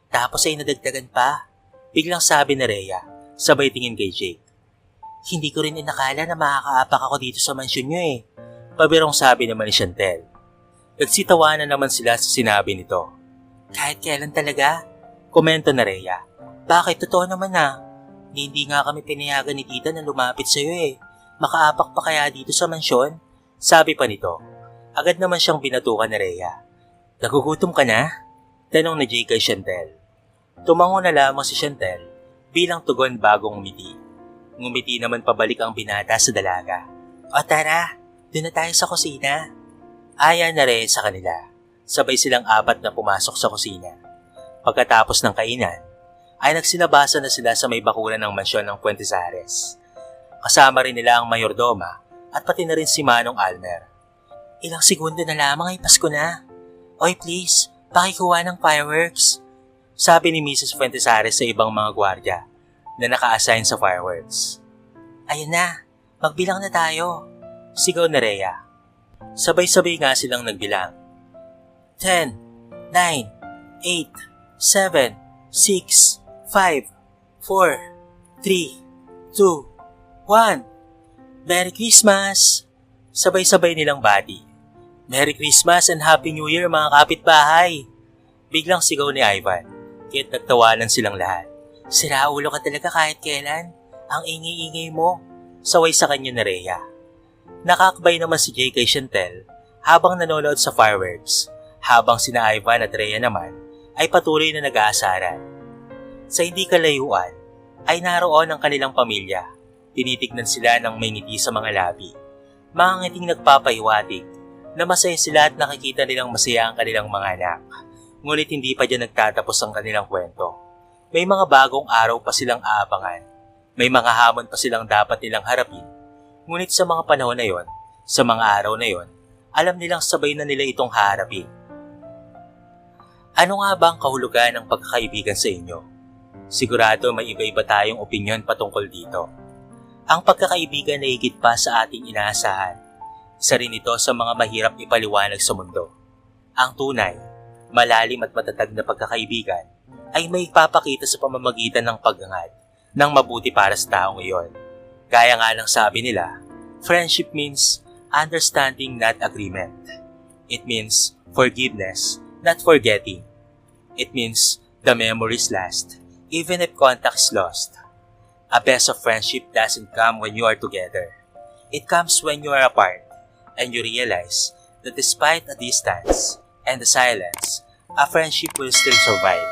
Tapos ay nadagdagan pa. Biglang sabi ni Rhea, sabay tingin kay Jake. Hindi ko rin inakala na makakaapak ako dito sa mansyon nyo eh. Pabirong sabi naman ni Chantel. Nagsitawanan naman sila sa sinabi nito. Kahit kailan talaga? Komento na Rhea. Bakit? Totoo naman na. Hindi nga kami pinayagan ni tita na lumapit sa'yo eh. Makaapak pa kaya dito sa mansyon? Sabi pa nito. Agad naman siyang binatukan ni Rhea. Nagugutom ka na? Tanong ni Jake kay Chantel. Tumango na lamang si Chantel bilang tugon bagong ngumiti. Ngumiti naman pabalik ang binata sa dalaga. O tara, doon na tayo sa kusina. Aya na Rhea sa kanila. Sabay silang apat na pumasok sa kusina. Pagkatapos ng kainan, ay nagsilabasa na sila sa may bakuran ng mansyon ng Fuentesares. Kasama rin nila ang mayordoma at pati na rin si Manong Almer. Ilang segundo na lamang ay Pasko na. Oy please, pakikuha ng fireworks. Sabi ni Mrs. Fuentesares sa ibang mga gwardya na naka-assign sa fireworks. Ayun na, magbilang na tayo. Sigaw ni Rhea. Sabay-sabay nga silang nagbilang. 10, 9, 8, 7, 6, 5, 4, 3, 2, 1. Merry Christmas! Sabay-sabay nilang bati. Merry Christmas and Happy New Year mga kapitbahay! Biglang sigaw ni Ivan, kaya't nagtawanan silang lahat. Sira ulo ka talaga kahit kailan. Ang ingay-ingay mo. Saway sa kanya ni Rhea. Nakakabay naman si Jay kay Chantel habang nanonood sa fireworks, habang sina Ivan at Rhea naman ay patuloy na nag-aasaran. Sa hindi kalayuan ay naroon ang kanilang pamilya. Tinitignan sila ng may ngiti sa mga labi. Mga ngiting nagpapahiwatig na masaya sila at nakikita nilang masaya ang kanilang mga anak. Ngunit hindi pa dyan nagtatapos ang kanilang kwento. May mga bagong araw pa silang aabangan. May mga hamon pa silang dapat nilang harapin. Ngunit sa mga panahon na yon, sa mga araw na yon, alam nilang sabay na nila itong haharapin. Ano nga ba ang kahulugan ng pagkakaibigan sa inyo? Sigurado may iba-iba tayong opinyon patungkol dito. Ang pagkakaibigan na higit pa sa ating inaasahan. Isa rin ito sa mga mahirap ipaliwanag sa mundo. Ang tunay, malalim at matatag na pagkakaibigan ay may ipapakita sa pamamagitan ng paghangad ng mabuti para sa taong iyon. Gaya nga ng sabi nila, friendship means understanding, not agreement. It means forgiveness, not forgetting. It means the memories last, even if contact is lost. A best of friendship doesn't come when you are together. It comes when you are apart, and you realize that despite a distance and the silence, a friendship will still survive.